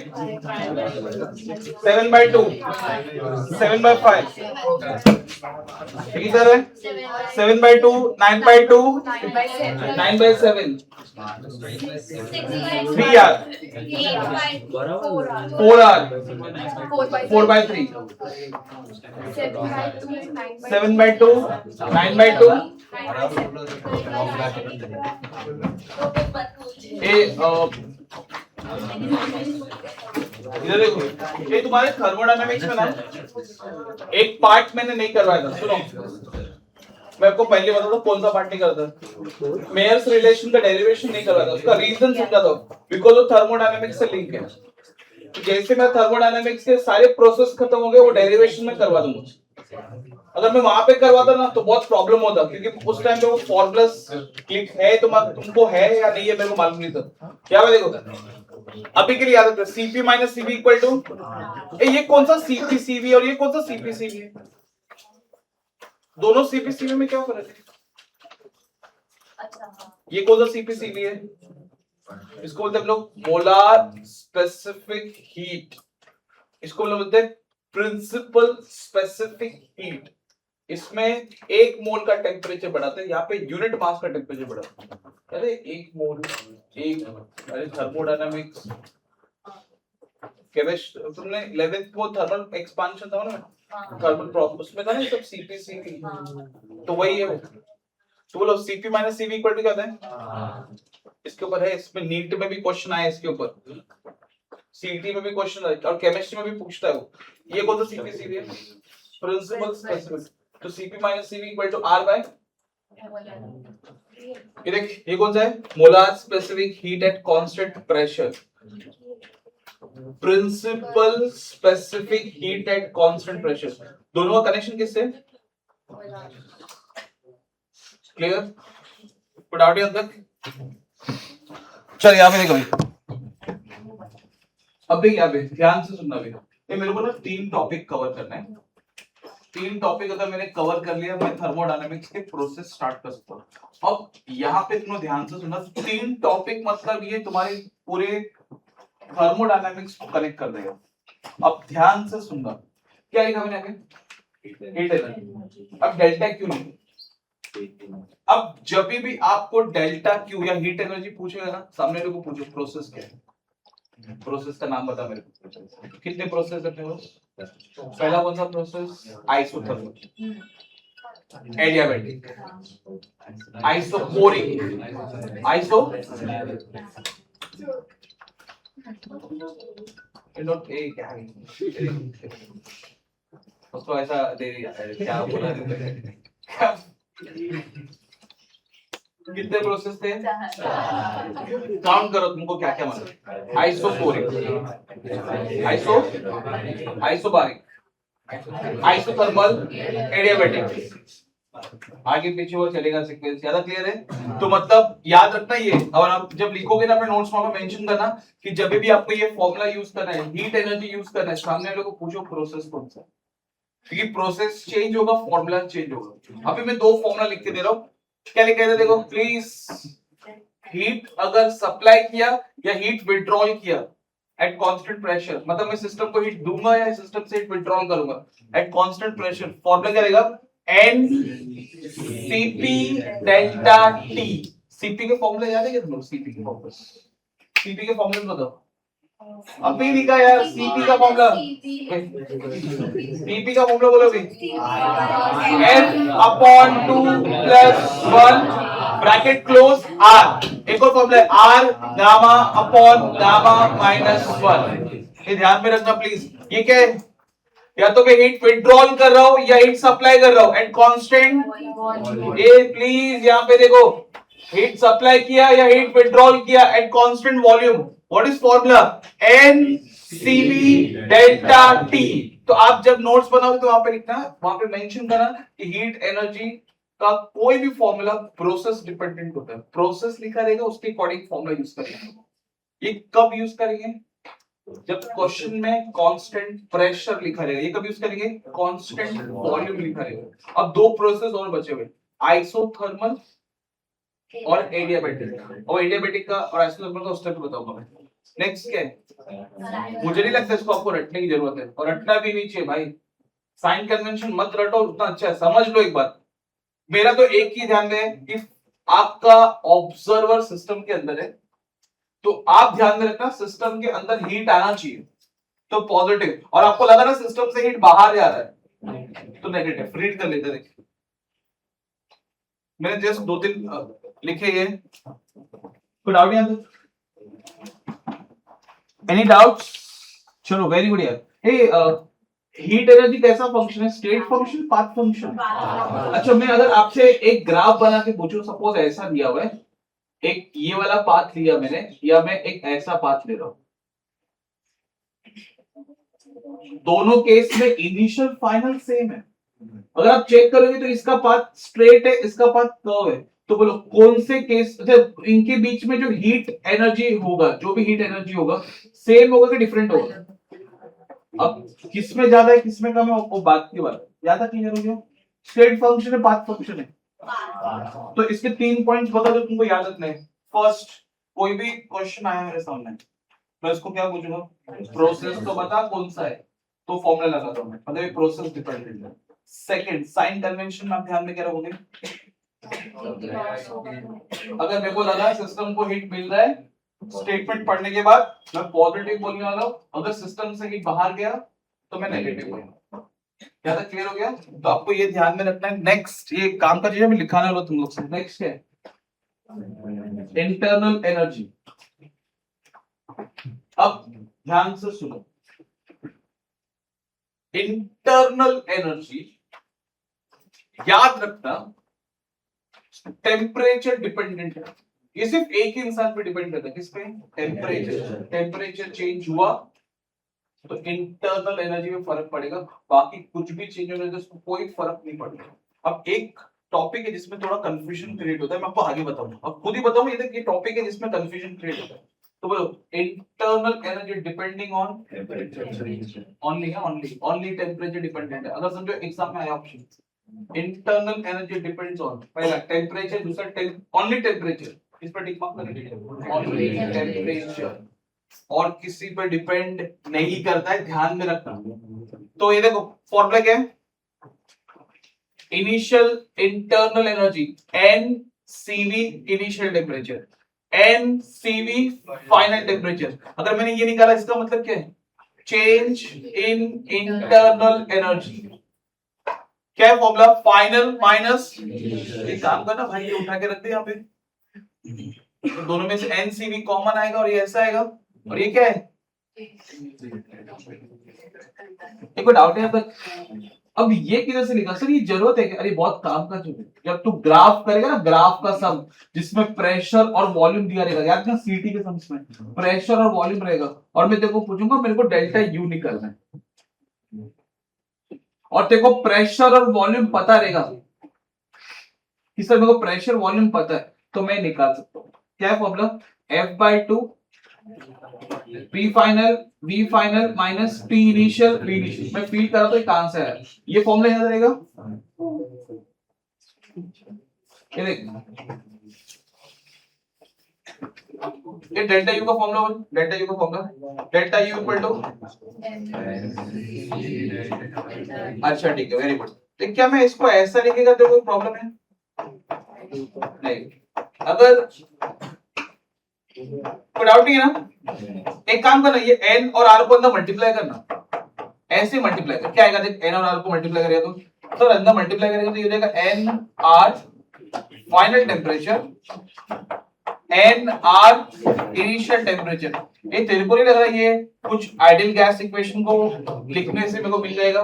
7/2 7/5 इधर है 7/2 9/2 9/7 3R 4R 4/3 7/2 9/2 इधर देखो, ये तुम्हारे थर्मोडायनामिक्स में ना एक पार्ट मैंने नहीं करवाया था। सुनो, मैं आपको पहले बता दूं कौन सा पार्ट नहीं करता। मेयर्स रिलेशन का डेरिवेशन नहीं करवाया था, उसका रीजन समझा था, बिकॉज वो थर्मोडायनामिक्स से लिंक है। तो जैसे मैं थर्मोडायनामिक्स के सारे प्रोसेस खत्म हो गए, वो डेरिवेशन में करवा दूंगा। अगर मैं वहां पे करवाता ना तो बहुत प्रॉब्लम होता, क्योंकि उस टाइम पे वो फॉर्मूलास क्लिक है तुमको है या नहीं है मेरे को मालूम नहीं था। क्या है देखो, अभी के लिए याद रखो Cp minus Cv equal to, ये कौन सा Cp Cv और ये कौन सा Cp Cv है? दोनों Cp Cv में क्या फर्क है? ये कौन सा Cp Cv है? इसको बोलते हैं हम लोग मोलार स्पेसिफिक हीट, इसको बोलते हैं प्रिंसिपल स्पेसिफिक हीट। इसमें 1 मोल का टेम्परेचर बढ़ाते हैं, यहाँ पे यूनिट मास का टेम्परेचर बढ़ाते हैं। अरे 1 मोल अरे थर्मोडायनामिक्स केमिस्ट्री तुमने 11th को थर्मल एक्सपांशन था ना, थर्मल प्रॉब्लम उसमें था ना सब Cp Cv, तो वही है वो। तो बोलो Cp minus Cv equal to क्या है? इसके ऊपर है, इसमें नीट में भी क्वेश्चन आया इसके ऊपर, सीटी में भी क्वेश्चन आया और केमिस्ट्री में भी पूछता है वो। ये कौन सा Cp Cv है? Principal specific. तो Cp minus Cv equal to R by, ये देख ये कौन सा है? Molar specific heat at constant pressure, principal specific heat at constant pressure. दोनों का कनेक्शन किससे? क्लियर? पुट आउट योर तक। चल यहाँ पे देखो, अब देख यहाँ पे ध्यान से सुनना भी, ये मेरे को ना 3 टॉपिक कवर करना है। 3 टॉपिक अगर मैंने कवर कर लिया, मैं थर्मोडायनामिक्स के प्रोसेस स्टार्ट कर सकता हूँ। अब यहाँ पे तुम ध्यान से सुनना, 3 टॉपिक मतलब ये तुम्हारे पूरे थर्मोडायनामिक्स को कनेक्ट कर देगा। अब ध्यान से सुनना, क्या लिखा मैंने आगे? Heat energy. अब डेल्टा क्यू नहीं, अब जब भी आपको डेल्टा क्यू या हीट एनर्जी पूछेगा ना, सामने लोगों को पूछो प्रोसेस क्या है, प्रोसेस का नाम बता मेरे को। कितने प्रोसेस है अपने पास? पहला कौन सा process? Isothermal, adiabatic, isochoric, iso नोट ए क्या है उसको ऐसा दे दिया क्या बोला कितने प्रोसेस थे काउंट करो तुमको क्या क्या मालूम आइसोफोरिक आइसोबारिक आइसोथर्मल एडियाबैटिक आगे पीछे वो चलेगा सीक्वेंस ज्यादा क्लियर है तो मतलब याद रखना ये और आप जब लिखोगे ना अपने नोट्स में मेंशन करना कि जब भी आपको ये फॉर्मूला यूज करना है हीट एनर्जी यूज करना है सामने वाले को पूछो प्रोसेस कौन सा क्योंकि प्रोसेस चेंज होगा फॉर्मूला चेंज होगा अभी मैं दो फॉर्मूला लिख के दे रहा हूं क्या लिख रहे देखो प्लीज हीट अगर सप्लाई किया या हीट विड्रॉल किया एट कांस्टेंट प्रेशर मतलब मैं सिस्टम को हीट दूंगा या सिस्टम से हीट विड्रॉल करूंगा एट कांस्टेंट प्रेशर फॉर्मूला क्या रहेगा N CP delta T CP के फॉर्मूला याद है क्या तुमको सीपी के फॉर्मूला बताओ अभी लिखा यार सीपी का फॉर्मूला सीपी का फॉर्मूला बोलो भी N upon 2 plus 1 bracket close R एक और फॉर्मूला है R gamma upon gamma minus 1 ये ध्यान में रखना प्लीज ये क्या है या तो मैं हीट विड्रॉल कर रहा हूं या हीट सप्लाई कर रहा हूं एट कांस्टेंट ये प्लीज यहां पे देखो हीट सप्लाई किया या हीट विड्रॉल किया at constant volume what is formula N CV delta T तो आप जब नोट्स बनाओगे तो वहां पे लिखना वहां पे मेंशन करना कि हीट एनर्जी का कोई भी फॉर्मूला प्रोसेस डिपेंडेंट होता है प्रोसेस लिखा रहेगा उसके अकॉर्डिंग फॉर्मूला यूज करेंगे ये कब यूज करेंगे जब क्वेश्चन में कांस्टेंट प्रेशर लिखा रहेगा ये कब यूज करेंगे कांस्टेंट वॉल्यूम लिखा रहेगा अब दो प्रोसेस और बचे हुए आइसोथर्मल और एडियाबैटिक और एडियाबैटिक का और आइसोथर्मल का स्टेप बताऊंगा मैं नेक्स्ट क्या है मुझे नहीं लगता इसको आपको रटने की जरूरत है और रटना भी नहीं चाहिए भाई साइन कन्वेंशन मत रटो उतना अच्छा है समझ लो एक बात मेरा तो एक ही ध्यान में कि आपका ऑब्जर्वर सिस्टम के अंदर है तो आप ध्यान में रखना सिस्टम के अंदर हीट आना चाहिए तो पॉजिटिव और आपको लगा ना सिस्टम से हीट बाहर जा रहा है तो नेगेटिव रीड कर लेते देखिए मैंने जस्ट दो तीन लिखे ये कोई डाउट नहीं आता एनी डाउट्स चलो वेरी गुड यार हे हीट एनर्जी कैसा फंक्शन है स्टेट फंक्शन पाथ फंक्शन अच्छा मैं अगर आपसे एक ग्राफ बना के पूछूं सपोज ऐसा दिया हुआ है एक ये वाला पाथ लिया मैंने या मैं एक ऐसा पाथ ले रहा हूं दोनों केस में इनिशियल फाइनल सेम है अगर आप चेक करोगे तो इसका पाथ स्ट्रेट है इसका पाथ कर्व है तो बोलो कौन से केस इनके बीच में जो हीट एनर्जी होगा जो भी हीट एनर्जी होगा सेम होगा कि डिफरेंट होगा अब किसमें ज्यादा है किसमें कम है वो बात की बात ज्यादा क्लियर हो गया स्टेट फंक्शन है पाथ फंक्शन है तो इसके 3 पॉइंट्स बता दो तुमको याद रखना है फर्स्ट कोई भी क्वेश्चन आया मेरे सामने तो इसको क्या पूछूंगा प्रोसेस तो बता कौन सा है तो फॉर्मूला लगाता हूं मैं मतलब ये प्रोसेस डिपेंडेंट है सेकंड साइन कन्वेंशन में आप ध्यान में क्या रखोगे अगर मेरे को लगा सिस्टम को हीट मिल रहा है स्टेटमेंट पढ़ने के बाद मैं पॉजिटिव बोलने वाला हूं अगर सिस्टम से हीट बाहर गया तो मैं नेगेटिव बोलूंगा ज्यादा क्लियर हो गया तो आपको ये ध्यान में रखना है नेक्स्ट ये काम का चीज है मैं लिखाने वाला तुम लोग से नेक्स्ट है इंटरनल एनर्जी अब ध्यान से सुनो इंटरनल एनर्जी याद रखना टेम्परेचर डिपेंडेंट है ये सिर्फ एक ही इंसान पे डिपेंड करता है किस पे टेम्परेचर चेंज हुआ तो इंटरनल एनर्जी में फर्क पड़ेगा बाकी कुछ भी चेंज होने से उसको कोई फर्क नहीं पड़ेगा अब एक टॉपिक है जिसमें थोड़ा कंफ्यूजन क्रिएट होता है मैं आपको आगे बताऊंगा अब खुद ही बताऊंगा ये टॉपिक है जिसमें कंफ्यूजन क्रिएट होता है तो बोलो internal energy depending on only temperature dependent है अगर समझो एग्जाम में आया option internal energy depends on पहला टेम्परेचर दूसरा ओनली टेम्परेचर इस पर टिक मार्क करेंगे ओनली टेम्परेचर और किसी पर डिपेंड नहीं करता है ध्यान में रखना तो ये देखो फॉर्मूला क्या है initial internal energy N CV initial temperature N CV final temperature अगर मैंने ये निकाला इसका मतलब क्या है चेंज इन इंटरनल एनर्जी क्या है फॉर्मूला फाइनल माइनस एक काम करना भाई ये उठा के रख दे यहाँ पे दोनों में से एन सीवी कॉमन आएगा और ये ऐसा आएगा और ये क्या है? एक डाउट है यहाँ तक। अब ये किधर से लिखा सर? ये जरूरत है कि अरे बहुत काम का जो है, जब तू ग्राफ करेगा ना, ग्राफ का सम जिसमें प्रेशर और वॉल्यूम दिया रहेगा, याद ना सीटी के सम्स में प्रेशर और वॉल्यूम रहेगा, और मैं तेरे को पूछूंगा मेरे को डेल्टा यू निकालना है, और तेरे को प्रेशर और वॉल्यूम पता रहेगा कि सर मेरे को प्रेशर वॉल्यूम पता है, तो मैं निकाल सकता हूँ। क्या है formula? F/2 P final V final minus T initial V initial. मैं फील करा तो एक आंसर है, ये फॉर्मूला याद रहेगा। ये देख, ये डेल्टा यू का फॉर्मूला, डेल्टा यू का formula, delta U equal to, अच्छा ठीक है, वेरी गुड। तो क्या मैं इसको ऐसा लिखेगा तो कोई प्रॉब्लम है? नहीं। अगर कोई डाउट नहीं है ना? एक काम करना, ये n और r को अंदर मल्टीप्लाई करना, ऐसे मल्टीप्लाई कर, क्या आएगा देख, n और r को मल्टीप्लाई करेगा तो सर अंदर मल्टीप्लाई करेगा तो ये हो जाएगा n r final temperature, n r initial temperature. ये तेरे को नहीं लग रहा ये कुछ आइडियल गैस इक्वेशन को लिखने से मेरे को मिल जाएगा?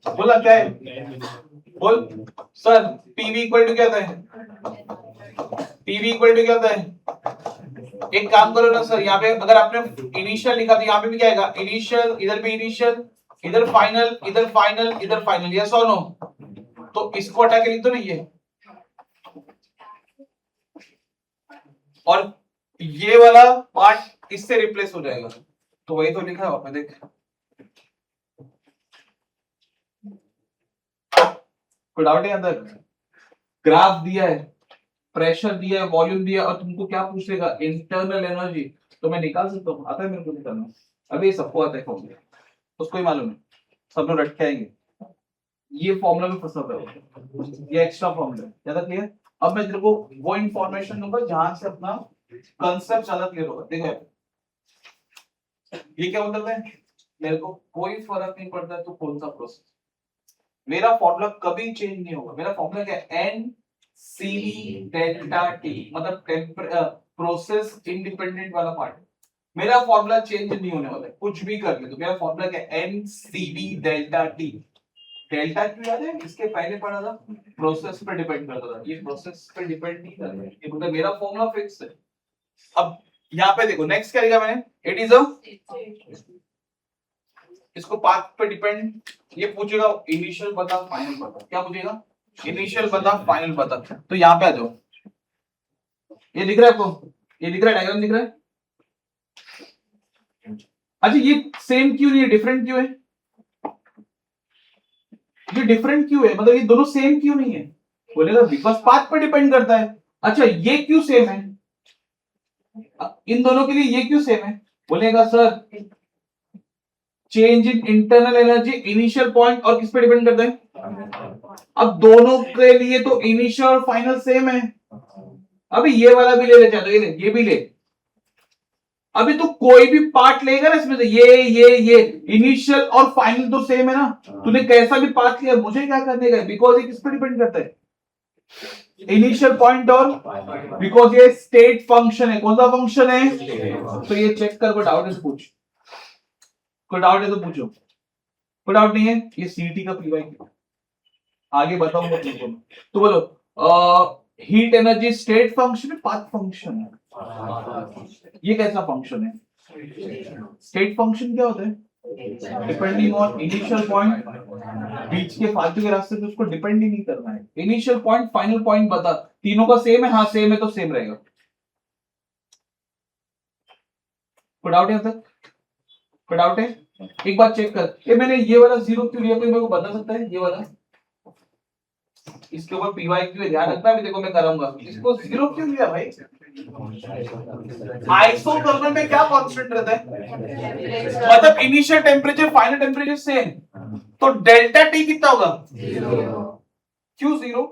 बोला क्या है? बोल सर, पीवी इक्वल टू क्या होता है? पीवी इक्वल टू क्या होता है? एक काम करो ना सर, यहाँ पे अगर आपने इनिशियल लिखा तो यहाँ पे भी क्या आएगा? इनिशियल, इधर भी इनिशियल, इधर फाइनल, इधर फाइनल, इधर फाइनल, यस और नो? तो इसको हटा के लिख दो ना ये, और ये वाला पार्ट इससे रिप्लेस हो जाएगा, तो वही तो लिखा है देख। कोई डाउट है अंदर? ग्राफ दिया है, प्रेशर दिया है, वॉल्यूम दिया, और तुमको क्या पूछेगा? Internal energy. तो मैं निकाल सकता हूँ, आता है मेरे को निकालना, अभी ये सबको आता है फॉर्मूला, उसको ही मालूम है, सब लोग रट के आएंगे, ये फॉर्मूला में फंसा हुआ है, ये एक्स्ट्रा फॉर्मूला है, ज्यादा क्लियर? अब मैं तेरे को वो इंफॉर्मेशन दूंगा जहां से अपना कंसेप्ट ज्यादा क्लियर होगा। देखो ये क्या मतलब है, मेरे को कोई फर्क नहीं पड़ता है तो कौन सा प्रोसेस, मेरा फॉर्मूला कभी चेंज नहीं होगा। मेरा फॉर्मूला क्या है? एन सी डेल्टा टी, मतलब प्रोसेस इंडिपेंडेंट वाला पार्ट, मेरा फॉर्मूला चेंज नहीं होने वाला है, कुछ भी कर ले तो। मेरा फॉर्मूला क्या है? N C B delta T. Delta क्यों याद है? इसके पहले पढ़ा था, प्रोसेस पे डिपेंड करता था, ये प्रोसेस पे डिपेंड नहीं करता है, ये मतलब मेरा फॉर्मूला फिक्स है। अब यहाँ पे देखो नेक्स्ट क्या लिखा मैंने? इट इज अ, इसको पाथ पे डिपेंड, ये पूछेगा इनिशियल बता फाइनल बता, क्या पूछेगा? इनिशियल बता फाइनल बता। तो यहाँ पे आ जाओ, ये दिख रहा है आपको? ये दिख रहा है, डायग्राम दिख रहा है? अच्छा ये सेम क्यों नहीं है, डिफरेंट क्यों है? ये डिफरेंट क्यों है, मतलब ये दोनों सेम क्यों नहीं है? बोलेगा बिकॉज पाथ पे डिपेंड करता है। अच्छा ये क्यों सेम है, इन दोनों के लिए ये क्यों सेम है? बोलेगा sir change in internal energy initial point और किस पे डिपेंड करता है? अब दोनों के लिए तो इनिशियल और फाइनल सेम है। अभी ये वाला भी ले ले, चलो ये भी ले। अभी तो कोई भी पार्ट लेगा ना इसमें से, ये इनिशियल और फाइनल तो सेम है ना, तूने कैसा भी पार्ट लिया, मुझे क्या करने का? बिकॉज ये किस पे डिपेंड करता है? इनिशियल पॉइंट और, बिकॉज ये स्टेट फंक्शन है। कौन सा फंक्शन है? तो ये चेक कर, कोई डाउट है तो पूछ, कोई डाउट है तो पूछो, कोई डाउट नहीं है? ये सीटी का पीवाई आगे बताऊंगा तुमको। तो बोलो हीट एनर्जी स्टेट फंक्शन है पाथ फंक्शन है? ये कैसा फंक्शन है? स्टेट फंक्शन क्या होता है? डिपेंडिंग ऑन इनिशियल पॉइंट, बीच के फालतू के रास्ते पे उसको डिपेंड ही नहीं करना है। इनिशियल पॉइंट फाइनल पॉइंट बता, तीनों का सेम है? हाँ सेम है तो सेम रहेगा। कोई डाउट है तक? कोई डाउट है? एक बात चेक कर, ये मैंने ये वाला जीरो क्यों लिया, कोई मेरे को बता सकता है? ये वाला, इसके ऊपर पीवाई क्यों ध्यान रखना, भी देखो मैं कराऊंगा, इसको जीरो क्यों लिया भाई? आइसोथर्मल में क्या कांस्टेंट रहता है? मतलब initial temperature final temperature same, तो डेल्टा टी कितना होगा? क्यों जीरो?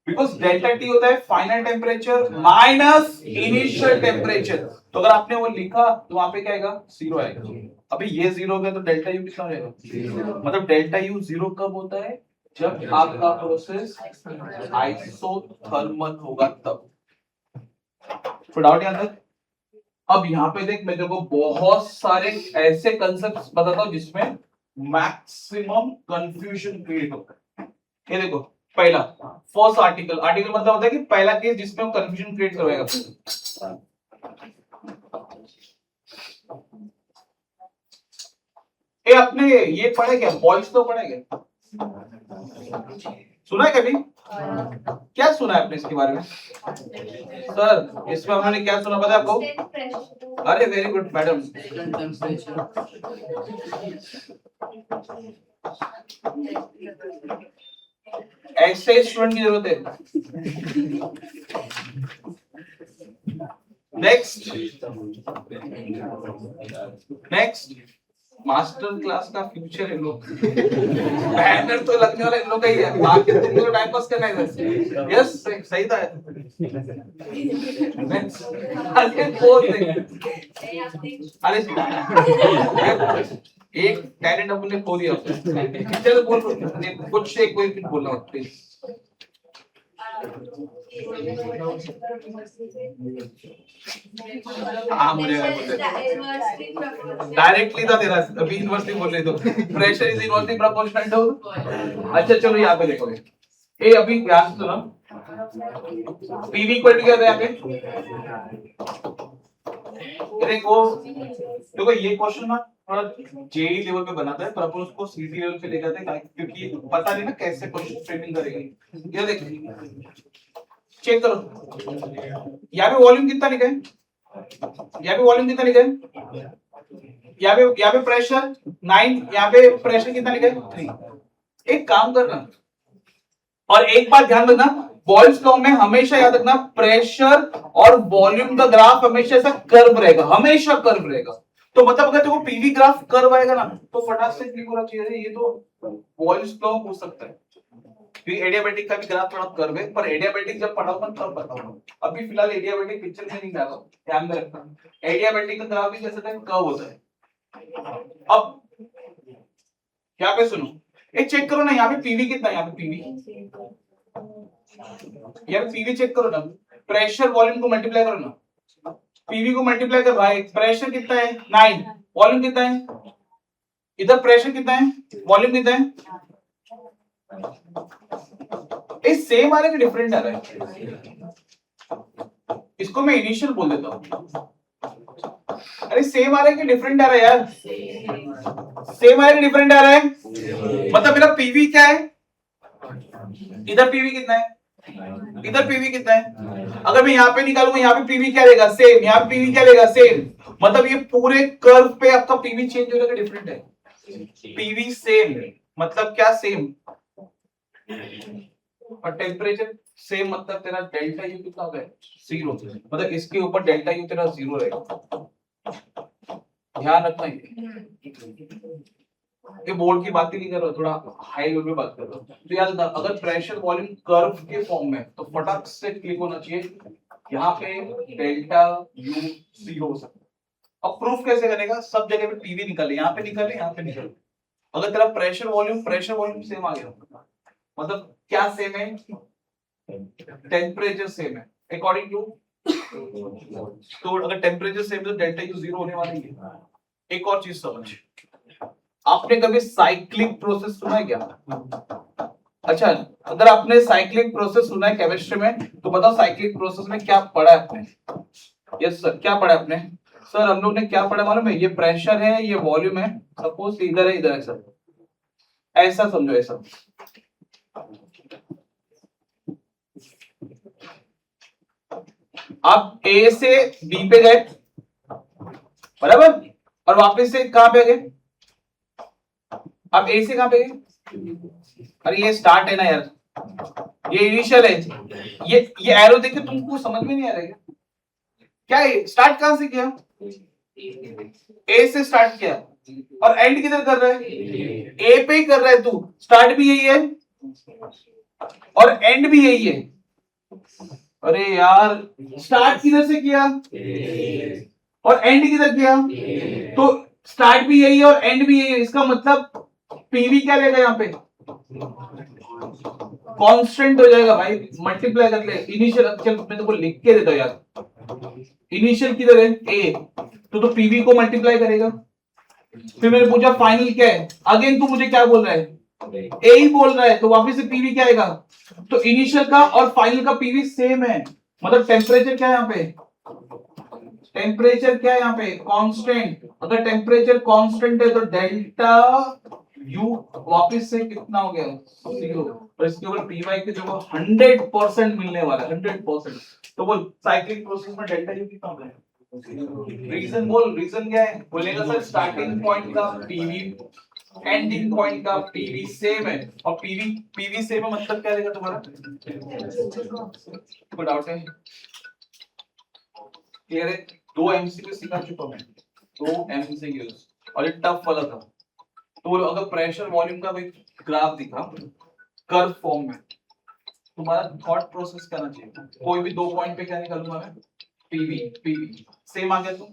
बिकॉज डेल्टा टी होता है final temperature minus initial temperature. तो अगर आपने वो लिखा तो वहां पे क्या आएगा? जीरो आएगा। अभी ये जीरो हो गया तो डेल्टा यू कितना रहेगा? मतलब डेल्टा यू जीरो कब होता है? जब आपका प्रोसेस आइसोथर्मल होगा तब। तो डाउट यहाँ तक। अब यहाँ पे देख, मैं तेरे को बहुत सारे ऐसे कंसेप्ट बताता हूँ जिसमें मैक्सिमम कंफ्यूजन क्रिएट होता है। ये देखो, पहला फर्स्ट आर्टिकल, आर्टिकल मतलब होता है कि पहला केस जिसमें कंफ्यूजन क्रिएट करवाएगा। ये अपने ये पढ़े क्या, बॉयज तो पढ़े क्या, सुना है कभी? क्या सुना है आपने इसके बारे में? सर इसमें हमने क्या सुना पता है आपको? अरे वेरी गुड मैडम। ऐसे स्टूडेंट की जरूरत है। नेक्स्ट नेक्स्ट, मास्टर क्लास का फ्यूचर इन लोग, बैनर तो लगने वाला इन लोग का ही है, बाकी तुम लोग टाइम पास करना है इधर। यस सही था। अरे बोल दे, अरे एक टैलेंट अपने खो दिया। चलो बोल, कुछ एक कोई कुछ बोलना प्लीज। डायरेक्टली था तेरा, अभी इनवर्सली बोल रहे तो pressure is inversely proportional to. अच्छा चलो यहाँ पे देखो, ए अभी ध्यान सुनो, पीवी इक्वल टू क्या था यहाँ पे? देखो ये क्वेश्चन ना थोड़ा जेई लेवल पे बनाता है, पर उसको सीटी लेवल पे ले जाते हैं क्योंकि पता नहीं ना कैसे क्वेश्चन फ्रेमिंग करेंगे। ये देख चेक करो, यहाँ पे वॉल्यूम कितना लिखा है, यहाँ पे वॉल्यूम कितना लिखा है, यहाँ पे प्रेशर 9, यहाँ पे प्रेशर कितना लिखा है 3। एक काम करना, और एक बात ध्यान रखना, बॉयल्स लॉ में हमेशा याद रखना, प्रेशर और वॉल्यूम का ग्राफ हमेशा ऐसा कर्व रहेगा, हमेशा कर्व रहेगा। तो मतलब अगर देखो पीवी ग्राफ कर्व आएगा ना तो फटाक से क्लिक होना चाहिए, ये तो बॉयल्स लॉ हो सकता है। क्योंकि एडियाबैटिक का भी ग्राफ थोड़ा कर्व है, पर एडियाबैटिक जब पढ़ाऊंगा तब बताऊंगा। अभी फिलहाल एडियाबैटिक पिक्चर में नहीं डाला, ध्यान में रखना। एडियाबैटिक का ग्राफ भी कैसा है, कर्व होता है। अब यहाँ पे सुनो, एक चेक करो ना, यहाँ पे पीवी कितना है, यहाँ पे पीवी चेक करो ना, प्रेशर वॉल्यूम को मल्टीप्लाई करो ना, पीवी को मल्टीप्लाई कर भाई, प्रेशर कितना है 9, वॉल्यूम कितना है, इधर प्रेशर कितना है, वॉल्यूम कितना है, इस सेम आ रहा है कि डिफरेंट आ रहा है? इसको मैं इनिशियल बोल देता हूं। अरे सेम आ रहा है कि डिफरेंट आ रहा है यार? सेम आ रहा है कि डिफरेंट आ रहा है? मतलब मेरा पीवी क्या है, इधर पीवी कितना है, इधर पीवी कितना है? अगर मैं यहाँ पे निकालूंगा, यहाँ पे पीवी क्या लेगा, सेम, यहाँ पे पीवी क्या लेगा, सेम। मतलब ये पूरे कर्व पे आपका पीवी चेंज हो रहा है, डिफरेंट है। पीवी सेम मतलब क्या, सेम, और टेम्परेचर सेम मतलब तेरा डेल्टा यू कितना होगा, 0। मतलब इसके ऊपर डेल्टा यू तेरा 0 रहेगा, ध्यान रखना। ये बोर्ड की बात ही नहीं कर रहा, थोड़ा हाई लेवल पे बात कर रहा हूं। तो याद रखना, अगर प्रेशर वॉल्यूम कर्व के फॉर्म में तो फटाक से क्लिक होना चाहिए, यहाँ पे डेल्टा यू 0 हो सकता है। अब प्रूफ कैसे करेगा, सब जगह पे पीवी निकाले, यहाँ पे निकाले, यहाँ पे निकाले। अगर तेरा प्रेशर वॉल्यूम सेम आ गया, मतलब क्या सेम है, टेम्परेचर सेम है अकॉर्डिंग टू, तो अगर टेम्परेचर सेम तो डेल्टा यू 0 होने वाला है। एक और चीज समझ, आपने कभी साइक्लिक प्रोसेस सुना है क्या? अच्छा, अगर आपने साइक्लिक प्रोसेस सुना है केमिस्ट्री में तो बताओ साइक्लिक प्रोसेस में क्या पढ़ा है आपने? यस सर, क्या पढ़ा है आपने? सर हम लोग ने क्या पढ़ा मालूम है, ये प्रेशर है, ये वॉल्यूम है, सपोज इधर है, इधर है सर, ऐसा समझो, ऐसा। आप ए से बी पे गए, बराबर, और वापस से कहां पे गए, आप ए से कहां पे गए? अरे ये स्टार्ट है ना यार, ये इनिशियल है, ये एरो देखे तुमको समझ में नहीं आ रहा है क्या है? स्टार्ट कहां से किया, ए से स्टार्ट किया, और एंड किधर कर रहा है, ए पे ही कर रहा है तू। स्टार्ट भी यही है और एंड भी यही है। अरे यार, स्टार्ट किधर से किया और एंड किधर किया, तो स्टार्ट भी यही है और एंड भी यही है। इसका मतलब पीवी क्या लेगा यहाँ पे, कांस्टेंट हो जाएगा भाई, मल्टीप्लाई कर ले इनिशियल। चल मैं तुमको लिख के देता हूं यार, इनिशियल किधर है ए, तो पीवी को मल्टीप्लाई करेगा। फिर मैंने पूछा फाइनल क्या है, अगेन तू मुझे क्या बोल रहा है, ए ही बोल रहा है, तो वापस से पीवी क्या आएगा, तो इनिशियल का और फाइनल का पीवी सेम है, मतलब टेम्परेचर क्या है यहाँ पे, टेम्परेचर क्या है यहाँ पे, कांस्टेंट। अगर टेम्परेचर कांस्टेंट है तो डेल्टा यू वापस से कितना हो गया, 0। और इसके ऊपर पी वाई की जगह 100% मिलने वाला है, 100%। तो बोल साइक्लिक प्रोसेस में डेल्टा यू कितना होगा, रीजन बोल, रीजन क्या है, बोलेगा सर स्टार्टिंग पॉइंट का पीवी एंडिंग पॉइंट का पीवी सेम है, और पीवी सेम है मतलब क्या रहेगा तुम्हारा, कोई डाउट है, क्लियर है। 2 एमसीक्यू सिखा चुका मैं, 2 एमसीक्यूज, और ये टफ वाला था। तो अगर प्रेशर वॉल्यूम का भी ग्राफ दिखा कर्व फॉर्म में, तुम्हारा थॉट प्रोसेस करना चाहिए, कोई भी 2 पॉइंट पे क्या निकालूंगा मैं, पीवी सेम आ गया तो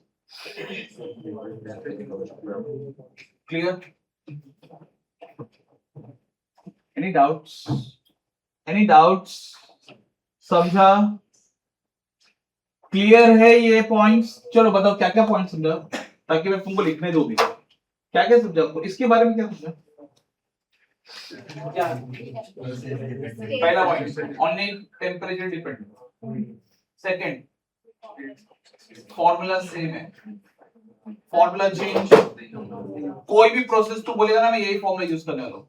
क्लियर। एनी डाउट्स, समझा, क्लियर है ये पॉइंट्स। चलो बताओ क्या क्या पॉइंट समझा, ताकि मैं तुमको लिखने दो भी, क्या क्या समझा आपको इसके बारे में, क्या समझा। पहला point only temperature dependent, second formula same है, फॉर्मूला चेंज, कोई भी प्रोसेस तो बोलेगा ना मैं यही फॉर्मूला यूज करने वाला हूं,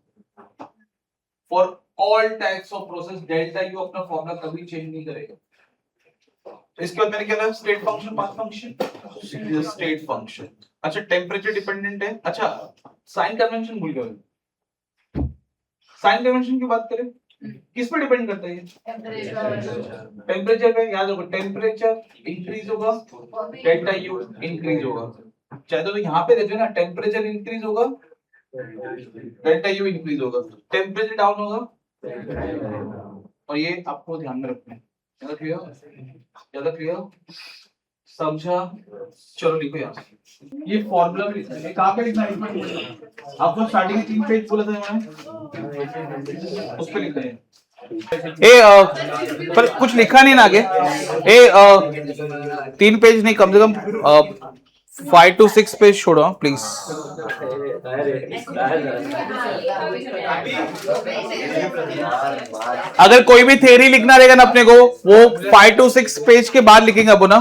for all types of process delta U अपना फॉर्मूला कभी चेंज नहीं करेगा। इसके बाद मैंने क्या लिखा, state function, path function, state function. अच्छा टेम्परेचर डिपेंडेंट है, अच्छा साइन कन्वेंशन भूल गए, साइन कन्वेंशन की बात करें किस पे डिपेंड करता है ये, टेम्परेचर पे। याद रखो टेम्परेचर इंक्रीज होगा डेल्टा यू इंक्रीज होगा, चाहे तो यहाँ पे देखो ना, टेम्परेचर इंक्रीज होगा डेल्टा यू इंक्रीज होगा, टेम्परेचर डाउन होगा, और ये आपको ध्यान में रखना है। ज्यादा क्लियर समझा। चलो लिखो यार, ये फॉर्मूला भी लिखना है, कहाँ पे लिखना है, आपको स्टार्टिंग 3 पेज बोला था मैंने, उस पे लिखना है। पर कुछ लिखा नहीं ना आगे, 3 पेज नहीं, कम से कम 5 to 6 पेज छोड़ो प्लीज। अगर कोई भी थ्योरी लिखना रहेगा ना अपने को, वो 5 to 6 पेज के बाद लिखेंगे अपन ना,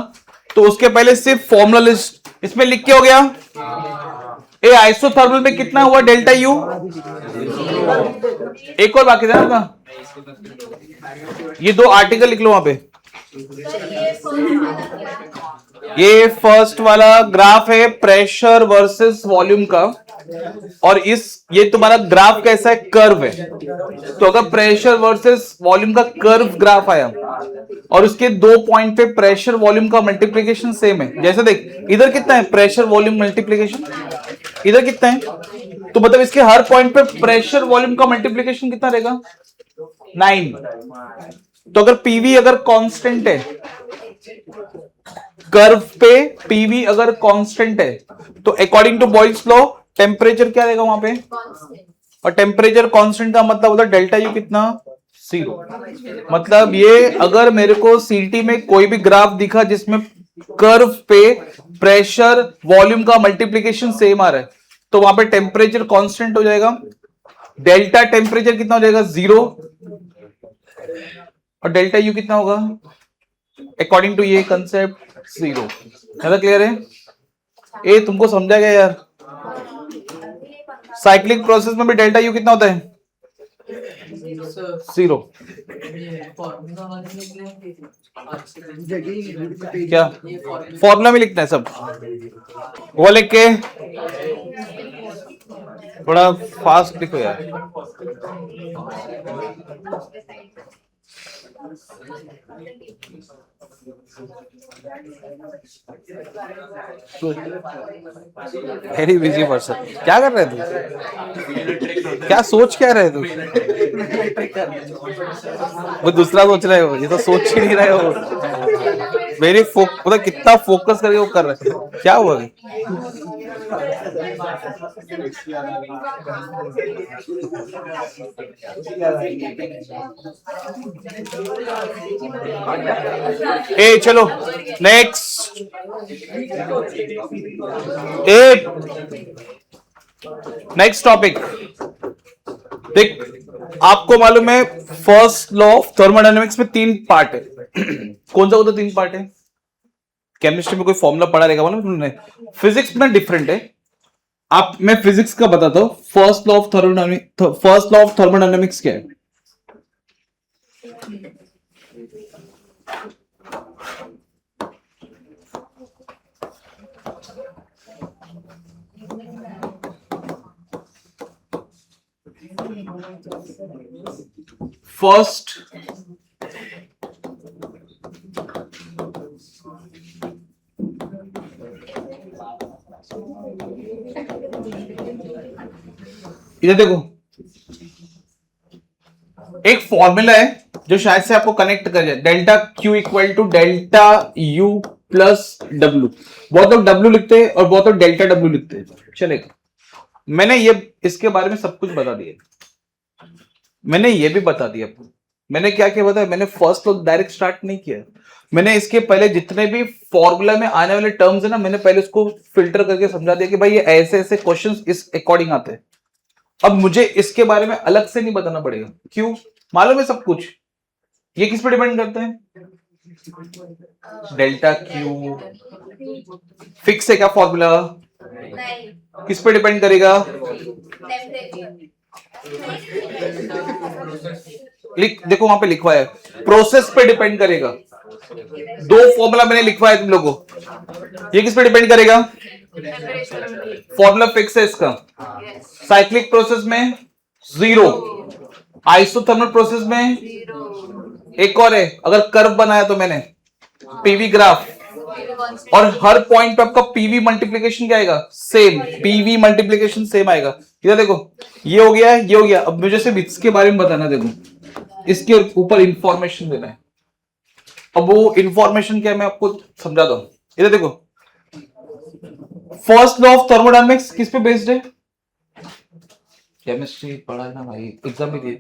तो उसके पहले सिर्फ फॉर्मूला लिस्ट इसमें लिख के हो गया। आइसोथर्मल में कितना हुआ डेल्टा यू, एक और बाकी था ना, ये 2 आर्टिकल लिख लो वहां पे। ये फर्स्ट वाला ग्राफ है प्रेशर वर्सेस वॉल्यूम का, और ये तुम्हारा ग्राफ कैसा है, कर्व है। तो अगर प्रेशर वर्सेस वॉल्यूम का कर्व ग्राफ आया और उसके 2 पॉइंट पे प्रेशर वॉल्यूम का मल्टीप्लिकेशन सेम है, जैसे देख इधर कितना है प्रेशर वॉल्यूम मल्टीप्लिकेशन, इधर कितना है, तो मतलब इसके हर पॉइंट पे प्रेशर वॉल्यूम का मल्टीप्लिकेशन कितना रहेगा, 9। तो अगर पीवी अगर कांस्टेंट है, कर्व पे पीवी अगर कांस्टेंट है, तो according to Boyle's law temperature क्या रहेगा वहां पे, और टेम्परेचर कांस्टेंट का मतलब होता है डेल्टा यू कितना, 0। मतलब ये अगर मेरे को सीटी में कोई भी ग्राफ दिखा जिसमें कर्व पे प्रेशर वॉल्यूम का मल्टीप्लिकेशन सेम आ रहा है, तो वहां पे टेम्परेचर कांस्टेंट हो जाएगा, डेल्टा टेम्परेचर कितना हो जाएगा, 0, और डेल्टा यू कितना होगा अकॉर्डिंग टू ये कंसेप्ट, 0। ज्यादा क्लियर है, ये तुमको समझा गया यार। साइक्लिक प्रोसेस में भी डेल्टा यू कितना होता है, 0। क्या फॉर्मूला में लिखना है सब, वो लिख के थोड़ा फास्ट लिखो यार। वेरी बिजी पर्सन, क्या कर रहे तू, क्या सोच क्या रहे तू, वो दूसरा सोच रहे हो, ये तो सोच ही नहीं रहे हो। मतलब कितना फोकस करके वो कर रहे हैं, क्या हुआ ए चलो नेक्स्ट। ए नेक्स्ट टॉपिक देख, आपको मालूम है फर्स्ट लॉ ऑफ थर्मोडायनेमिक्स में 3 पार्ट है। कौन सा होता 3 पार्ट है? केमिस्ट्री में कोई फॉर्मूला पढ़ा रहेगा मालूम तुमने? फिजिक्स में डिफरेंट है। आप मैं फिजिक्स का बताता हूं। फर्स्ट लॉ ऑफ थर्मोडायनेमिक्स क्या है? फर्स्ट इधर देखो, एक फॉर्मूला है जो शायद से आपको कनेक्ट कर जाए, delta Q equal to delta U plus W. बहुत लोग डब्ल्यू लिखते हैं और बहुत लोग डेल्टा डब्ल्यू लिखते हैं, चलेगा। मैंने ये इसके बारे में सब कुछ बता दिया, मैंने ये भी बता दिया। मैंने क्या क्या बताया? मैंने फर्स्ट लॉ डायरेक्ट स्टार्ट नहीं किया, मैंने इसके पहले जितने भी फॉर्मूला में आने वाले टर्म्स है ना, मैंने पहले उसको फिल्टर करके समझा दिया कि भाई ये ऐसे ऐसे क्वेश्चंस इस अकॉर्डिंग आते हैं। अब मुझे इसके बारे में अलग से नहीं बताना पड़ेगा, क्यों? मालूम है सब कुछ। ये किस पे डिपेंड करता है? डेल्टा क्यू फिक्स है क्या फॉर्मूला? किस पे डिपेंड करेगा? देखो वहां पे लिखवा है, प्रोसेस पे डिपेंड करेगा। 2 फॉर्मूला मैंने लिखवा है तुम लोगों को। ये किस पे डिपेंड करेगा? फॉर्मूला फिक्स है इसका। साइक्लिक प्रोसेस में 0, आइसोथर्मल प्रोसेस में एक और है। अगर कर्व बनाया तो मैंने पीवी ग्राफ, और हर पॉइंट पे आपका पीवी मल्टीप्लीकेशन क्या आएगा? सेम, पीवी मल्टीप्लीकेशन सेम आएगा। इधर देखो, ये हो गया, ये हो गया। अब मुझे सिर्फ इसके बारे में बताना, देखो इसके ऊपर इंफॉर्मेशन देना है। अब वो इंफॉर्मेशन क्या है मैं आपको समझाता हूं। इधर देखो, फर्स्ट लॉ ऑफ थर्मोडायनेमिक्स किस पे बेस्ड है? केमिस्ट्री पढ़ा है ना भाई, एग्जाम में दिए।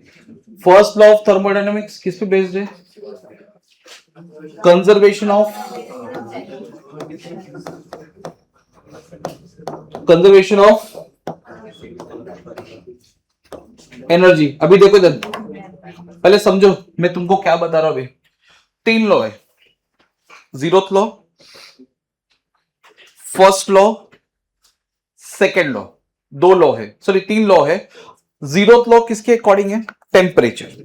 फर्स्ट लॉ ऑफ थर्मोडायनेमिक्स किस पे बेस्ड है? Conservation of energy. अभी देखो इधर, पहले समझो मैं तुमको क्या बता रहा हूं। अभी 3 लॉ है, 0th law, first law, second law. 2 law है, सॉरी 3 लॉ है। 0th लॉ किसके अकॉर्डिंग है? टेम्परेचर।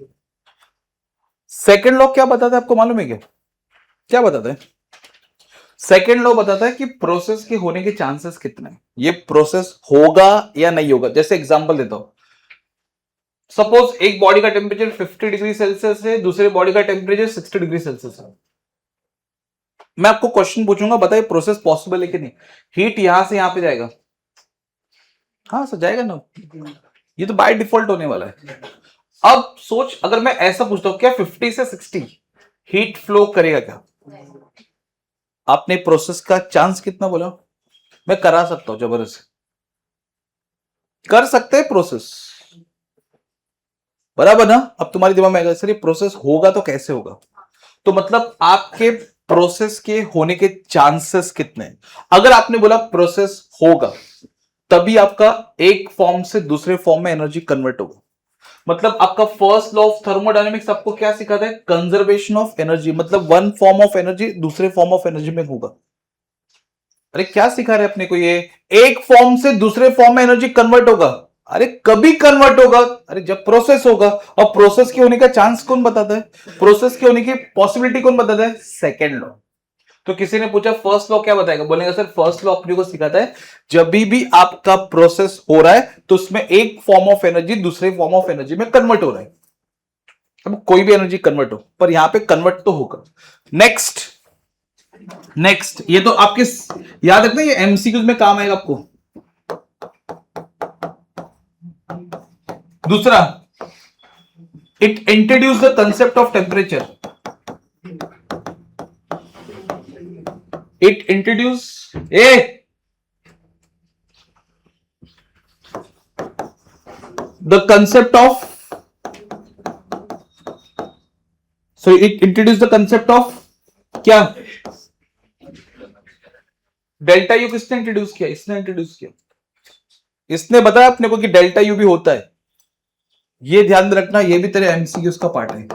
सेकेंड लॉ क्या बताता है आपको मालूम है क्या? क्या बताता है? सेकेंड लॉ बताता है कि प्रोसेस के होने के चांसेस कितने हैं, ये प्रोसेस होगा या नहीं होगा। जैसे एग्जांपल देता हूं, सपोज एक बॉडी का टेम्परेचर 50 डिग्री सेल्सियस है, दूसरे बॉडी का टेम्परेचर 60 डिग्री सेल्सियस है। मैं आपको क्वेश्चन पूछूंगा, बताइए प्रोसेस पॉसिबल है कि नहीं? हीट यहां से यहां पे जाएगा, हाँ सर जाएगा ना, ये तो बाय डिफॉल्ट होने वाला है। अब सोच, अगर मैं ऐसा पूछता हूं क्या 50 से 60 हीट फ्लो करेगा क्या? आपने प्रोसेस का चांस कितना बोला? मैं करा सकता हूं, जबरदस्त कर सकते हैं प्रोसेस, बराबर ना? अब तुम्हारे दिमाग में आएगा सर ये प्रोसेस होगा तो कैसे होगा? तो मतलब आपके प्रोसेस के होने के चांसेस कितने हैं? अगर आपने बोला प्रोसेस होगा, तभी आपका एक फॉर्म से दूसरे फॉर्म में एनर्जी कन्वर्ट होगा। मतलब आपका फर्स्ट लॉ ऑफ थर्मोडायनेमिक्स आपको क्या सिखाता है? Conservation of energy. मतलब वन फॉर्म ऑफ एनर्जी दूसरे फॉर्म ऑफ एनर्जी में होगा। अरे क्या सिखा रहे अपने को? ये एक फॉर्म से दूसरे फॉर्म में एनर्जी कन्वर्ट होगा। अरे कभी कन्वर्ट होगा? अरे जब प्रोसेस होगा। और प्रोसेस के होने का चांस कौन बताता है? प्रोसेस के होने की पॉसिबिलिटी कौन बताता है? Second law. तो किसी ने पूछा फर्स्ट लॉ क्या बताएगा? बोलेगा सर फर्स्ट लॉ अपने को सिखाता है जब भी आपका प्रोसेस हो रहा है तो उसमें एक फॉर्म ऑफ एनर्जी दूसरे फॉर्म ऑफ एनर्जी में कन्वर्ट हो रहा है। अब कोई भी एनर्जी कन्वर्ट हो, पर यहां पे कन्वर्ट तो होगा। नेक्स्ट ये तो आपके याद रखना, ये एमसीक्यूज में काम आएगा आपको। दूसरा, it introduce the concept of temperature. It introduce the concept of, so it introduce the concept of क्या, डेल्टा यू किसने इंट्रोड्यूस किया, इसने इंट्रोड्यूस किया, इसने बताया अपने को कि डेल्टा यू भी होता है। ये ध्यान रखना, ये भी तेरे एमसीक्यूज का पार्ट है।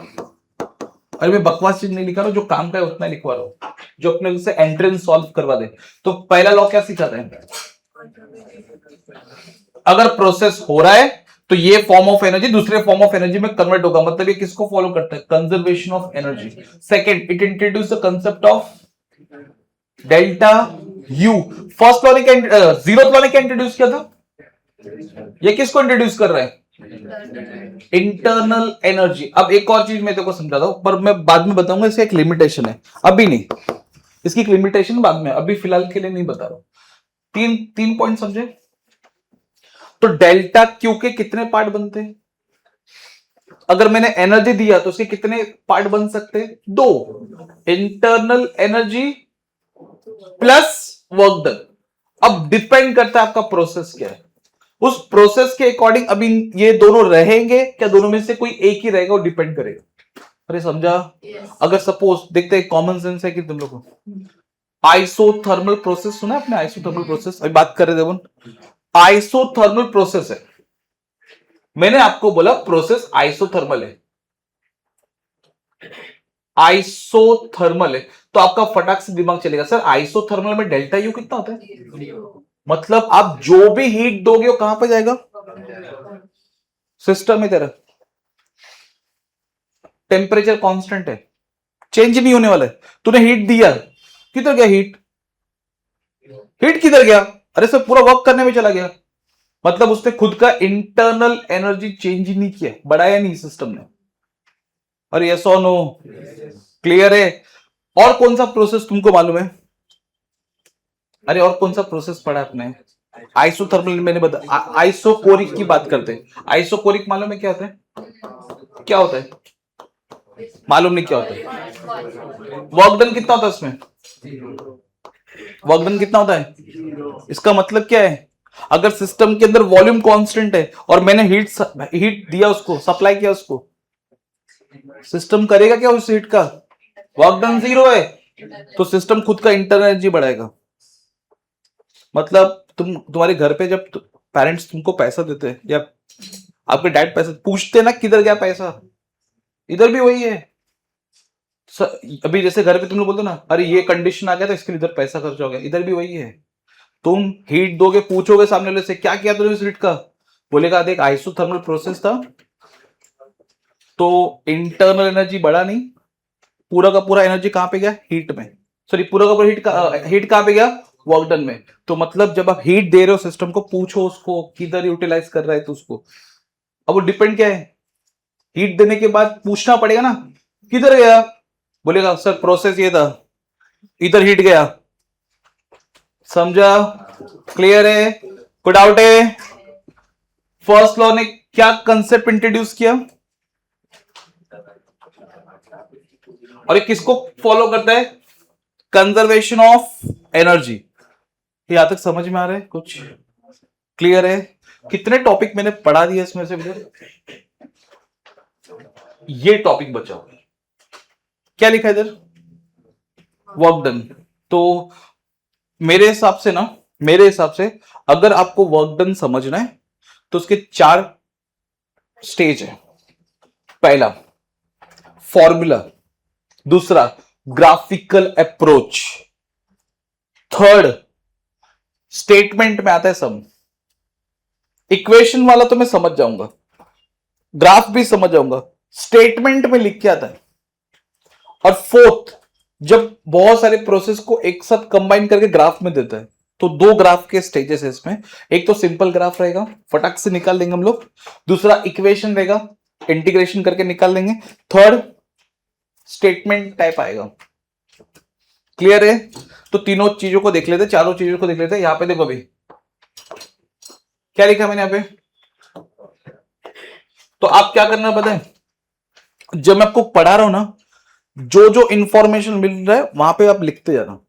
अरे मैं बकवास चीज नहीं लिखा रहा हूं, जो काम का है उतना लिखवा रहा हूं, जो अपने से एंट्रेंस सॉल्व करवा दे। तो पहला लॉ क्या सिखाते हैं, अगर प्रोसेस हो रहा है तो ये फॉर्म ऑफ एनर्जी दूसरे फॉर्म ऑफ एनर्जी में कन्वर्ट होगा, मतलब ये किसको फॉलो करता है, conservation of energy. Second, it introduce the concept of delta U. First law ने क्या, जीरोथ लॉ ने क्या इंट्रोड्यूस किया था, ये किसको इंट्रोड्यूस कर रहा है, इंटरनल एनर्जी। अब एक और चीज मैं तेरे को समझाता हूं, पर मैं बाद में बताऊंगा, इसका एक लिमिटेशन है, अभी नहीं, इसकी एक लिमिटेशन बाद में, अभी फिलहाल के लिए नहीं बता रहा हूं। तीन पॉइंट समझे। तो डेल्टा क्यू के कितने पार्ट बनते हैं, अगर मैंने एनर्जी दिया तो उसके कितने पार्ट बन सकते हैं, दो, internal energy plus work done. अब डिपेंड करता है आपका प्रोसेस क्या है, उस प्रोसेस के अकॉर्डिंग अभी ये दोनों रहेंगे क्या, दोनों में से कोई एक ही रहेगा, वो डिपेंड करेगा। अरे समझा। अगर सपोज देखते हैं, कॉमन सेंस है कि तुम लोगों को आइसोथर्मल प्रोसेस सुना है आपने, आइसोथर्मल प्रोसेस अभी बात कर रहे थे, आइसोथर्मल प्रोसेस है, मैंने आपको बोला प्रोसेस आइसोथर्मल है, आइसोथर्मल है, तो आपका फटाक से दिमाग चलेगा, सर आइसोथर्मल में डेल्टा यू कितना होता है, मतलब आप जो भी हीट दोगे वो कहां पे जाएगा, सिस्टम में, तेरा टेम्परेचर कांस्टेंट है, चेंज नहीं होने वाला है। तूने हीट दिया, किधर गया हीट, हीट किधर गया, अरे सर पूरा वर्क करने में चला गया, मतलब उसने खुद का इंटरनल एनर्जी चेंज नहीं किया, बढ़ाया नहीं सिस्टम ने। अरे यस और नो, क्लियर है। और कौन सा प्रोसेस तुमको मालूम है, अरे और कौन सा प्रोसेस पढ़ा आपने, आइसोथर्मल मैंने बता, आइसोकोरिक की बात करते हैं, आइसोकोरिक मालूम है क्या होता है, क्या होता है, मालूम नहीं क्या होता है, वर्क डन कितना होता है उसमें, वर्क डन कितना होता है, इसका मतलब क्या है, अगर सिस्टम के अंदर वॉल्यूम कांस्टेंट है और मैंने हीट दिया उसको, सप्लाई किया उसको, सिस्टम करेगा क्या उस हीट का, वर्क डन 0 है, तो सिस्टम खुद का इंटरनल एनर्जी बढ़ाएगा। मतलब तुम्हारे घर पे जब पेरेंट्स तुमको पैसा देते हैं या आपके डैड पैसा पूछते ना किधर गया पैसा, इधर भी वही है। अभी जैसे घर पे तुम लोग बोलते ना, अरे ये कंडीशन आ गया था इसके लिए इधर पैसा खर्च हो गया, इधर भी वही है। तुम हीट दोगे, पूछोगे सामने वाले से क्या किया तूने इस हीट का, बोलेगा देख आइसोथर्मल प्रोसेस था, तो इंटरनल एनर्जी बढ़ा नहीं, पूरा का पूरा एनर्जी कहां पे गया, हीट में, सॉरी पूरा का पूरा हीट कहां पे गया, वर्क डन में। तो मतलब जब आप हीट दे रहे हो सिस्टम को, पूछो उसको किधर यूटिलाइज कर रहा है, तो उसको अब वो डिपेंड क्या है, हीट देने के बाद पूछना पड़ेगा ना किधर गया, बोलेगा सर प्रोसेस ये था, इधर हीट गया। समझा, क्लियर है, कोई डाउट है। फर्स्ट लॉ ने क्या कंसेप्ट इंट्रोड्यूस किया, और ये किसको फॉलो करता है, कंजर्वेशन ऑफ एनर्जी। यहां तक समझ में आ रहा है, कुछ क्लियर है। कितने टॉपिक मैंने पढ़ा दिया इसमें से, ये टॉपिक बचा हुआ, क्या लिखा है इधर, वर्क डन। तो मेरे हिसाब से अगर आपको वर्क डन समझना है तो उसके 4 स्टेज है। पहला फॉर्मूला, दूसरा ग्राफिकल अप्रोच, थर्ड स्टेटमेंट में आता है सम, इक्वेशन वाला तो मैं समझ जाऊंगा, ग्राफ भी समझ जाऊंगा, स्टेटमेंट में लिख के आता है, और फोर्थ जब बहुत सारे प्रोसेस को एक साथ कंबाइन करके ग्राफ में देता है, तो 2 ग्राफ के स्टेजेस है इसमें। एक तो सिंपल ग्राफ रहेगा, फटाक से निकाल देंगे हम लोग, दूसरा इक्वेशन रहेगा, इंटीग्रेशन करके निकाल देंगे, थर्ड स्टेटमेंट टाइप आएगा। क्लियर है। तो तीनों चीजों को देख लेते, चारों चीजों को देख लेते। यहां पे देखो अभी क्या लिखा मैंने यहां पे, तो आप क्या करना पता है, जब मैं आपको पढ़ा रहा हूं ना, जो जो इंफॉर्मेशन मिल रहा है वहां पे आप लिखते जाना,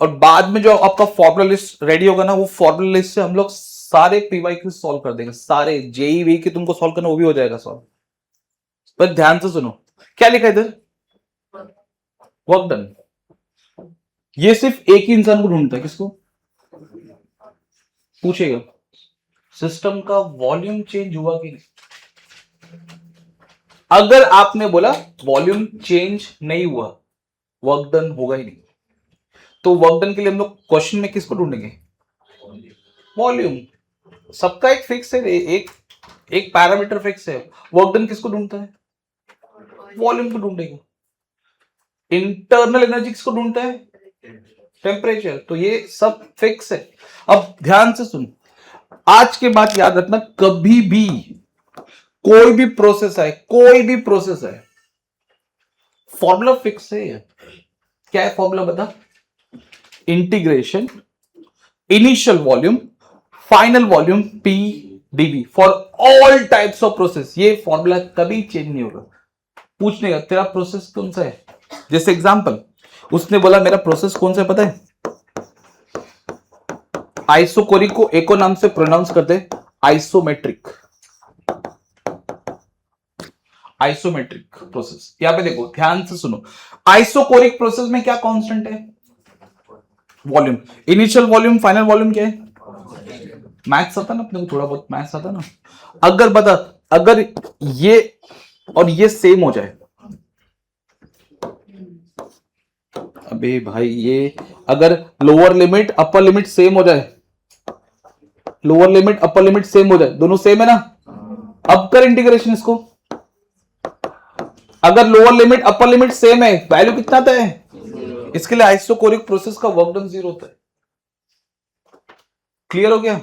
और बाद में जो आपका फॉर्मूला लिस्ट रेडी होगा ना, वो फॉर्मूला लिस्ट से हम लोग सारे पीवाईक्यू सॉल्व कर देंगे, सारे जेई वी के तुमको सॉल्व करना वो भी हो जाएगा सॉल्व। पर ध्यान से सुनो, क्या लिखा है इधर? Work done. ये सिर्फ एक ही इंसान को ढूंढता है, किसको? पूछेगा सिस्टम का वॉल्यूम चेंज हुआ कि नहीं। अगर आपने बोला वॉल्यूम चेंज नहीं हुआ, वर्क डन होगा ही नहीं। तो वर्क डन के लिए हम लोग क्वेश्चन में किसको ढूंढेंगे? वॉल्यूम। सबका एक फिक्स है, एक पैरामीटर फिक्स है। वर्क डन किसको ढूंढता है? वॉल्यूम को ढूंढेगा। इंटरनल एनर्जी किसको ढूंढता है? टेम्परेचर। तो ये सब फिक्स है। अब ध्यान से सुन, आज के बाद याद रखना, कभी भी कोई भी प्रोसेस है, फॉर्मूला फिक्स है। क्या है फॉर्मूला बता? Integration initial volume final volume P dV for all types of process. ये फॉर्मूला कभी चेंज नहीं होगा। पूछने का तेरा प्रोसेस कौन सा है? जैसे एग्जांपल, उसने बोला मेरा प्रोसेस कौन सा है पता है? आइसोकोरिक को एको नाम से प्रोनाउंस करते आइसोमेट्रिक। Isometric process. यहां पे देखो, ध्यान से सुनो, आइसोकोरिक प्रोसेस में क्या कांस्टेंट है? Volume. Initial volume final volume क्या है? मैथ्स आता ना अपने को, थोड़ा बहुत मैथ्स आता ना। अगर बता, अगर ये और ये सेम हो जाए, अबे भाई ये अगर lower limit upper limit same हो जाए, lower limit upper limit same हो जाए, दोनों सेम है ना, अब कर इंटीग्रेशन इसको। अगर lower limit upper limit same है, वैल्यू कितना आता है? इसके लिए आइसोकोरिक प्रोसेस का वर्क डन 0 होता है। क्लियर हो गया?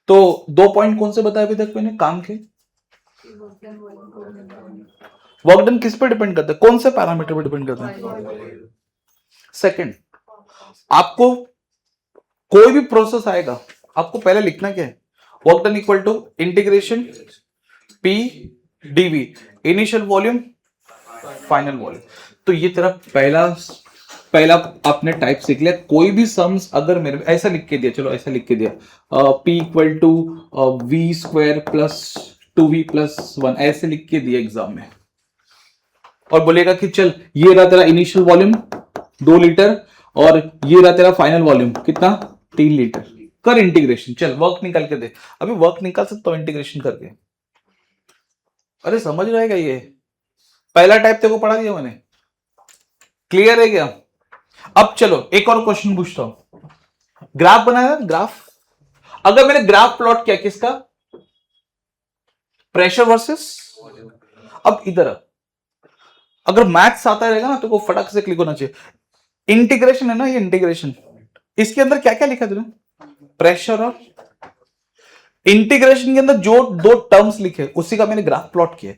तो 2 पॉइंट कौन से बताए अभी तक मैंने काम के? वर्क डन किस पे डिपेंड करता है? कौन से पैरामीटर पे डिपेंड करता है? सेकंड, आपको कोई भी प्रोसेस आएगा, आपको पहले लिखना क्या है? Work done equal to integration P dV initial volume final volume. तो ये तेरा पहला आपने टाइप सीख लिया। कोई भी सम्स अगर मेरे ऐसा लिख के दिया, चलो ऐसा लिख के दिया, P equal to V square plus 2v plus 1, ऐसे लिख के दिया एग्जाम में, और बोलेगा कि चल ये रहा तेरा इनिशियल वॉल्यूम 2 लीटर और ये रहा तेरा फाइनल वॉल्यूम कितना? 3 लीटर। कर इंटीग्रेशन, चल वर्क निकाल के दे। अभी वर्क निकाल सकता हूं इंटीग्रेशन करके? अरे समझ रहेगा ये, पहला टाइप तेरे को पढ़ा दिया मैंने। क्लियर है क्या? अब चलो एक और क्वेश्चन पूछता हूं। ग्राफ बनाया, ग्राफ। अगर मैंने ग्राफ प्लॉट किया किसका? Pressure versus. अब इधर अगर मैथ्स आता रहेगा ना तो को फटक से क्लिक होना चाहिए। इंटीग्रेशन है ना, ये इंटीग्रेशन, इसके अंदर क्या क्या लिखा है तूने? प्रेशर और इंटीग्रेशन के अंदर जो 2 टर्म्स लिखे उसी का मैंने ग्राफ प्लॉट किया।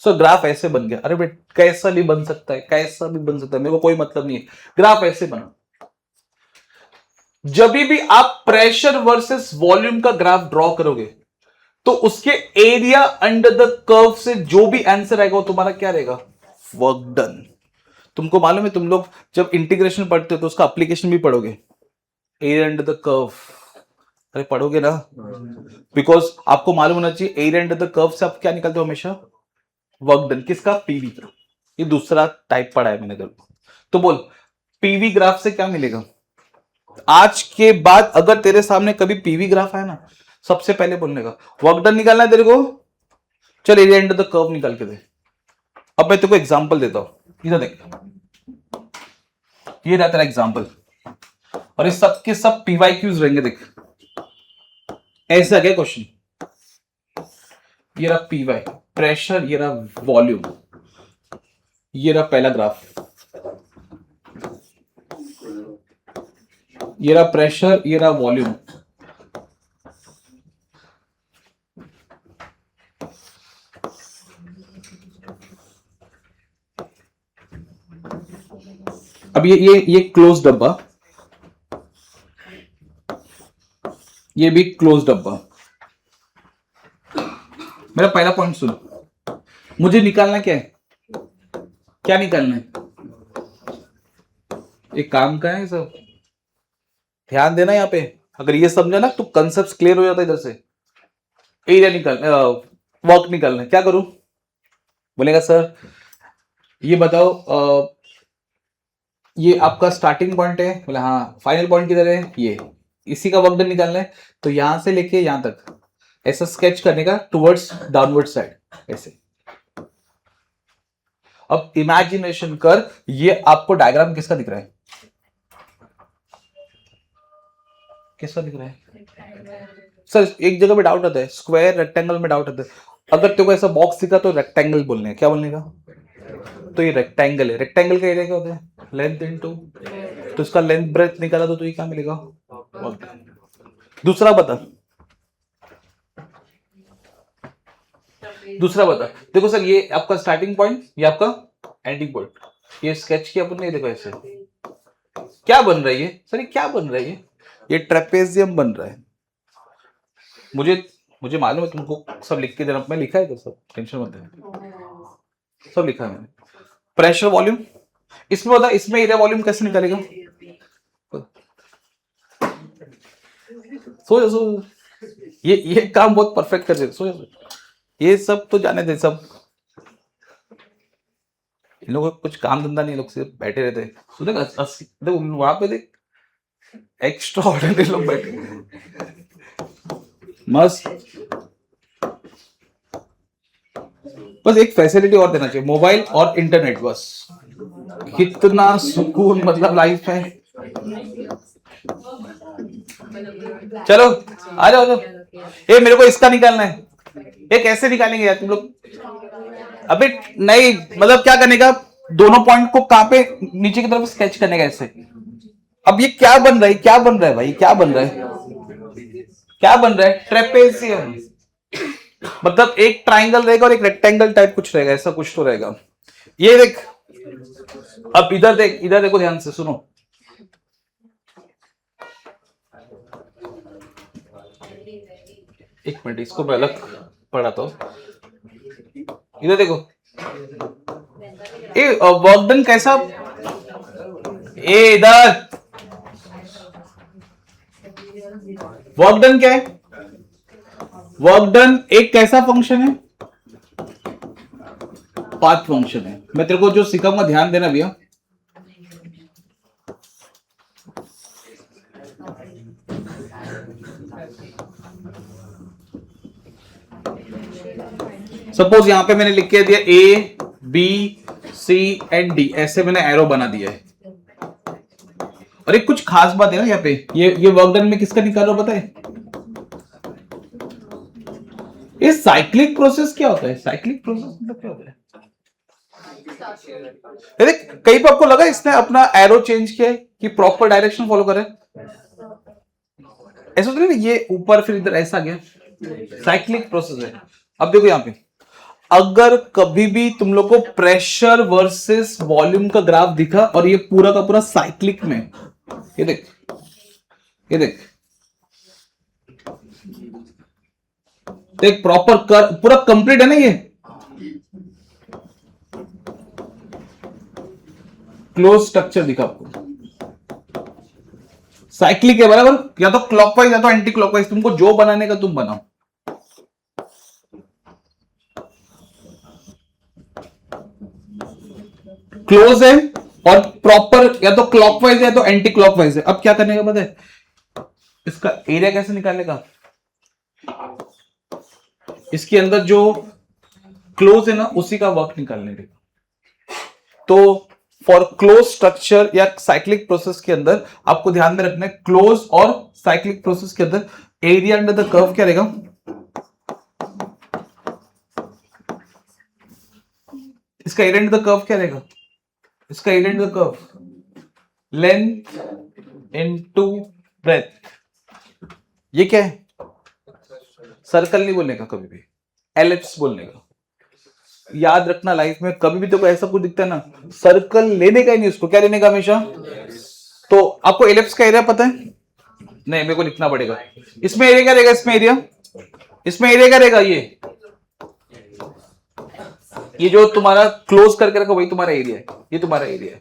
सो ग्राफ ऐसे बन गया। अरे बेट कैसा भी बन सकता है, कैसा भी बन सकता है, मेरे को कोई मतलब नहीं है, ग्राफ ऐसे बना। जब भी आप प्रेशर वर्सेस वॉल्यूम का ग्राफ ड्रॉ करोगे तो उसके एरिया अंडर द कर्व से जो भी आंसर आएगा वो तुम्हारा क्या रहेगा? Work done. तुमको मालूम है, तुम लोग जब इंटीग्रेशन पढ़ते हो तो उसका एप्लीकेशन भी पढ़ोगे, एरिया अंडर द कर्व। अरे पढ़ोगे ना, बिकॉज आपको मालूम होना चाहिए एरिया अंडर द कर्व से आप क्या निकालते हो हमेशा? Work done. किसका? पीवी का। ये दूसरा टाइप पढ़ा है मैंने तो बोल पीवी ग्राफ से क्या मिलेगा? आज के बाद अगर तेरे सामने कभी पीवी ग्राफ आया ना, सबसे पहले बोलने का वर्क डन निकालना है तेरे को, चल एरिया अंडर द कर्व निकाल के दे। अब मैं तेरे को एग्जांपल देता हूं, इधर देख, ये रहा तेरा एग्जांपल, और इस सब के सब पीवाईक्यूज रहेंगे। देख ऐसा क्या क्वेश्चन, ये रहा पीवाई प्रेशर, ये रहा वॉल्यूम, ये रहा पहला ग्राफ, ये रहा प्रेशर, ये रहा वॉल्यूम। अब ये क्लोज डब्बा, ये भी क्लोज डब्बा। मेरा पहला पॉइंट सुन, मुझे निकालना क्या है? क्या निकालना है? एक काम का है सब, ध्यान देना यहाँ पे, अगर ये समझा ना तो कंसेप्ट क्लियर हो जाता है। इधर से एरिया निकाल वर्क निकालना है, क्या करूं? बोलेगा सर ये बताओ ये आपका स्टार्टिंग पॉइंट है, बोले हाँ। फाइनल पॉइंट किधर है? ये, इसी का वर्क डन निकालना है। तो यहां से लेके यहां तक ऐसा स्केच करने का टुवर्ड्स डाउनवर्ड साइड ऐसे। अब इमेजिनेशन कर, ये आपको डायग्राम किसका दिख रहा है? किसका दिख रहा है? सर एक जगह पे डाउट आता है, स्क्वायर रेक्टेंगल में डाउट आता है। अगर तेरे को ऐसा बॉक्स दिखा तो रेक्टेंगल बोलने है, क्या बोलने का? तो ये रेक्टेंगल है। रेक्टेंगल का एरिया क्या होता है? लेंथ इनटू, तो इसका लेंथ ब्रेथ निकाला तो ये क्या मिलेगा? दूसरा बता, दूसरा बता। देखो सर ये आपका स्टार्टिंग पॉइंट, ये आपका एंडिंग पॉइंट, ये स्केच किया अपन ने। देखो ऐसे क्या बन रहा है ये? सर ये क्या बन रहा है? ये ट्रेपेजियम बन रहा है। मुझे मालूम है तुमको सब लिख के देना, मैं लिखा है तो सब, टेंशन मत ले, सब लिखा है मैंने। प्रेशर वॉल्यूम इसमें बता, इसमें एरिया वॉल्यूम कैसे निकालेगा? सो ये काम बहुत परफेक्ट कर देगा। सो ये सब तो जाने दे, सब इन लोगों को कुछ काम धंधा नहीं, लोग सिर्फ बैठे रहते हैं। देखो वहां पे देख, एक्स्ट्रा ऑर्डिनरी लोग बैठे मस्त। बस एक फैसिलिटी और देना चाहिए, मोबाइल और इंटरनेट, बस कितना सुकून मतलब लाइफ है। चलो आ जाओ। ये मेरे को इसका निकालना है। ये कैसे निकालेंगे यार तुम लोग? अबे नहीं, मतलब क्या करने का, दोनों पॉइंट को कहां पे, नीचे की तरफ स्केच करने का ऐसे। अब ये क्या बन रहा है? क्या बन रहा है भाई? क्या बन रहा है? क्या बन रहा है? ट्रेपेजियम। मतलब एक ट्राइंगल रहेगा और एक रेक्टेंगल टाइप कुछ रहेगा, ऐसा कुछ तो रहेगा। ये देख, अब इधर देख, इधर देखो ध्यान से, सुनो। एक मिनट, इसको मैं अलग पढ़ाता हूं। इधर देखो, ए वर्क डन कैसा? ए इधर वर्क डन क्या है? वर्क डन एक कैसा फंक्शन है? पाथ फंक्शन है। मैं तेरे को जो सिखाऊंगा ध्यान देना भैया। सपोज यहां पे मैंने लिख के दिया A B C and D, ऐसे मैंने एरो बना दिया है। और एक कुछ खास बात है ना यहाँ पे, ये वर्क डन में किसका निकाल रहा पता है? ये साइक्लिक प्रोसेस क्या होता है? साइक्लिक प्रोसेस मतलब क्या होता है? कहीं पर आपको लगा इसने अपना एरो चेंज किया है कि प्रॉपर डायरेक्शन फॉलो करे? ऐसा तो नहीं ये ऊपर फिर इधर ऐसा गया, साइक्लिक प्रोसेस है। अब देखो यहां पे, अगर कभी भी तुम लोग को प्रेशर वर्सेस वॉल्यूम का ग्राफ दिखा और ये पूरा का पूरा साइक्लिक में, ये देख, ये देख, देख प्रॉपर कर, पूरा कंप्लीट है ना ये, क्लोज स्ट्रक्चर दिखा आपको, साइक्लिक है बराबर। या तो क्लॉकवाइज या तो एंटी क्लॉकवाइज, तुमको जो बनाने का तुम बनाओ। क्लोज है और प्रॉपर या तो क्लॉकवाइज है या तो एंटी क्लॉकवाइज है। अब क्या करने का पता है? इसका एरिया कैसे निकालेगा? इसके अंदर जो क्लोज है ना उसी का वर्क निकालने का। तो फॉर क्लोज स्ट्रक्चर या साइक्लिक प्रोसेस के अंदर आपको ध्यान में रखना है, क्लोज और साइक्लिक प्रोसेस के अंदर एरिया अंडर द कर्व क्या रहेगा? इसका एरिया अंडर द कर्व क्या रहेगा? इसका area under the curve length into breadth. ये क्या है? सर्कल नहीं बोलने का कभी भी, एलिप्स बोलने का। याद रखना लाइफ में कभी भी तो ऐसा कुछ दिखता है ना, सर्कल लेने का ही नहीं, उसको क्या लेने का हमेशा। तो आपको एलिप्स का एरिया पता है? नहीं, मेरे को लिखना पड़ेगा। इसमें एरिया क्या रहेगा? इसमें एरिया क्या रहेगा? ये जो तुम्हारा क्लोज करके रखो वही तुम्हारा एरिया है, ये तुम्हारा एरिया है।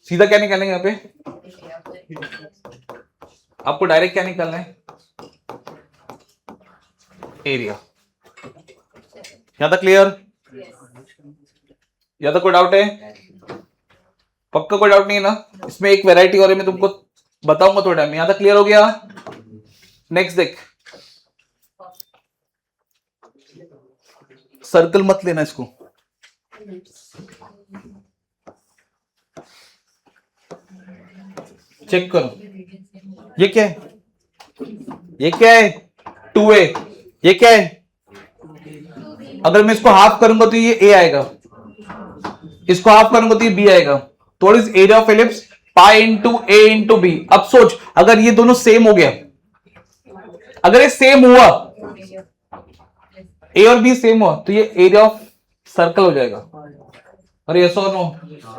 सीधा क्या निकालेंगे यहाँ पे? आपको डायरेक्ट क्या निकालना है? एरिया। यहां तक क्लियर? यहां तक कोई डाउट है? पक्का कोई डाउट नहीं है ना? इसमें एक वैरायटी और है, मैं तुमको बताऊंगा थोड़ा टाइम। यहां तक क्लियर हो गया? नेक्स्ट देख, सर्कल मत लेना इसको, चेक करो। ये क्या है? ये क्या है? 2a। ये क्या है? अगर मैं इसको हाफ करूंगा तो ये a आएगा, इसको हाफ करूंगा तो ये b आएगा। तो what is area of ellipse? Pi into a into b। अब सोच, अगर ये दोनों सेम हो गया, अगर ये सेम हुआ, a और b सेम हुआ, तो ये एरिया ऑफ सर्कल हो जाएगा। अरे यस और नो?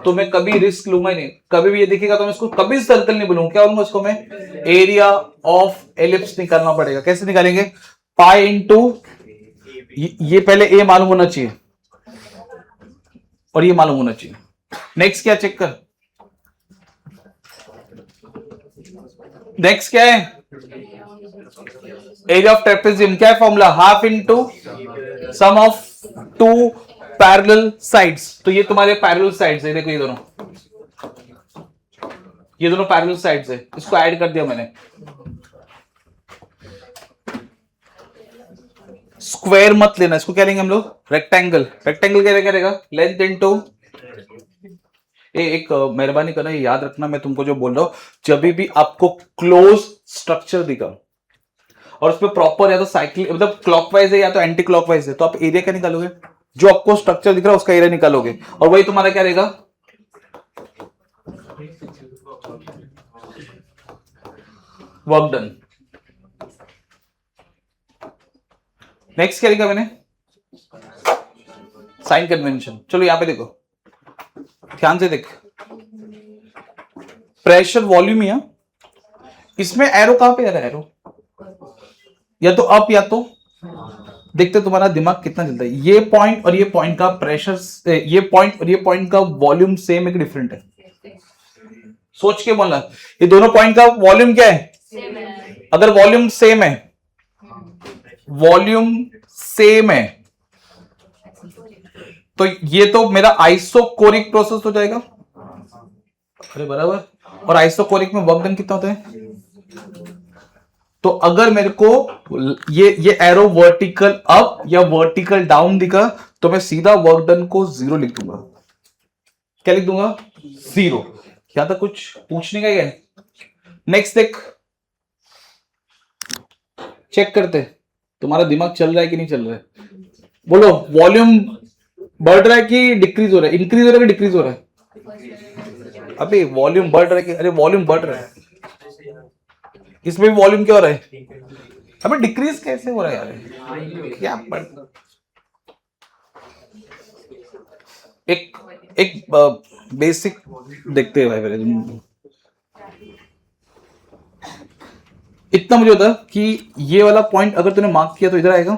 तो मैं कभी रिस्क लूंगा ही नहीं। कभी भी ये दिखेगा तो मैं इसको कभी सर्कल नहीं बोलूंगा। क्या बोलूंगा इसको मैं? एरिया ऑफ एलिप्स निकालना पड़ेगा। कैसे निकालेंगे? पाई इंटू, ये पहले ए मालूम होना चाहिए और ये मालूम होना चाहिए। नेक्स्ट क्या चेक कर? नेक्स्ट क्या है? Area of trapezium. क्या है formula? Half into sum of two parallel sides. तो ये तुम्हारे पैरेलल साइड्स है, देखो ये दोनों पैरेलल साइड्स है, इसको ऐड कर दिया मैंने। स्क्वायर मत लेना, इसको क्या लेंगे हम लोग? रेक्टेंगल। रेक्टेंगल क्या करेगा? लेंथ इनटू, एक मेहरबानी करना, ये याद रखना मैं तुमको जो बोल रहा हूं, जब भी आपको क्लोज स्ट्रक्चर दिखा और उसमें प्रॉपर या तो साइकिल मतलब क्लॉकवाइज है या तो एंटी क्लॉकवाइज है, तो आप एरिया क्या निकालोगे? जो आपको स्ट्रक्चर दिख रहा है उसका एरिया निकालोगे, और वही तुम्हारा क्या रहेगा? Work done. नेक्स्ट क्या लिखा मैंने? Sign convention. चलो यहां पे देखो, ध्यान से देख, प्रेशर वॉल्यूम, या इसमें एरो कहां पे आ रहा है? एरो या तो अप या तो, देखते तुम्हारा दिमाग कितना चलता है। ये पॉइंट और ये पॉइंट का प्रेशर, ये पॉइंट और ये पॉइंट का वॉल्यूम सेम है कि डिफरेंट है? सोच के बोलना, ये दोनों पॉइंट का वॉल्यूम क्या है? सेम है। अगर वॉल्यूम सेम है, वॉल्यूम सेम है, तो ये तो मेरा आइसोकोरिक प्रोसेस हो जाएगा। अरे बराबर। और आइसोकोरिक में वर्क डन कितना होता है? तो अगर मेरे को ये एरो वर्टिकल अप या वर्टिकल डाउन दिखा, तो मैं सीधा वर्क डन को 0 लिख दूंगा। क्या लिख दूंगा? 0। यहां तक कुछ पूछने का ही है? नेक्स्ट देख, चेक करते तुम्हारा दिमाग चल रहा है कि नहीं चल रहा है। बोलो, वॉल्यूम बढ़ रहा है कि डिक्रीज हो रहा है? इंक्रीज हो रहा है कि डिक्रीज हो रहा है? अबे वॉल्यूम बढ़ रहा है कि, अरे वॉल्यूम बढ़ रहा है। इसमें भी वॉल्यूम क्या हो रहा है? अबे डिक्रीज कैसे हो रहा है यार? क्या बढ़, एक बेसिक देखते हैं भाई पहले। इतना मुझे होता कि ये वाला पॉइंट अगर तूने मार्क किया तो इधर आएगा,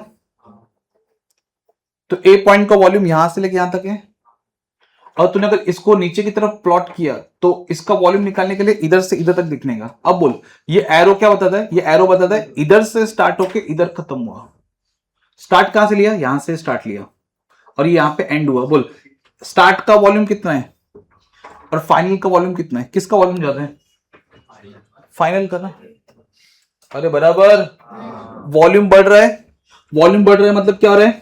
तो ए पॉइंट का वॉल्यूम यहां से लेके यहां तक है, और तूने अगर इसको नीचे की तरफ प्लॉट किया तो इसका वॉल्यूम निकालने के लिए इधर से इधर तक दिखने का। अब बोल, ये एरो क्या बताता है? ये एरो बताता है इधर से स्टार्ट होके इधर खत्म हुआ। स्टार्ट कहां से लिया? यहां से स्टार्ट लिया, और ये यहां पे एंड हुआ। बोल, स्टार्ट का वॉल्यूम कितना है और फाइनल का वॉल्यूम कितना है? किसका वॉल्यूम ज्यादा है? फाइनल का ना। अरे बराबर, वॉल्यूम बढ़ रहा है। वॉल्यूम बढ़ रहा है मतलब क्या हो रहा है?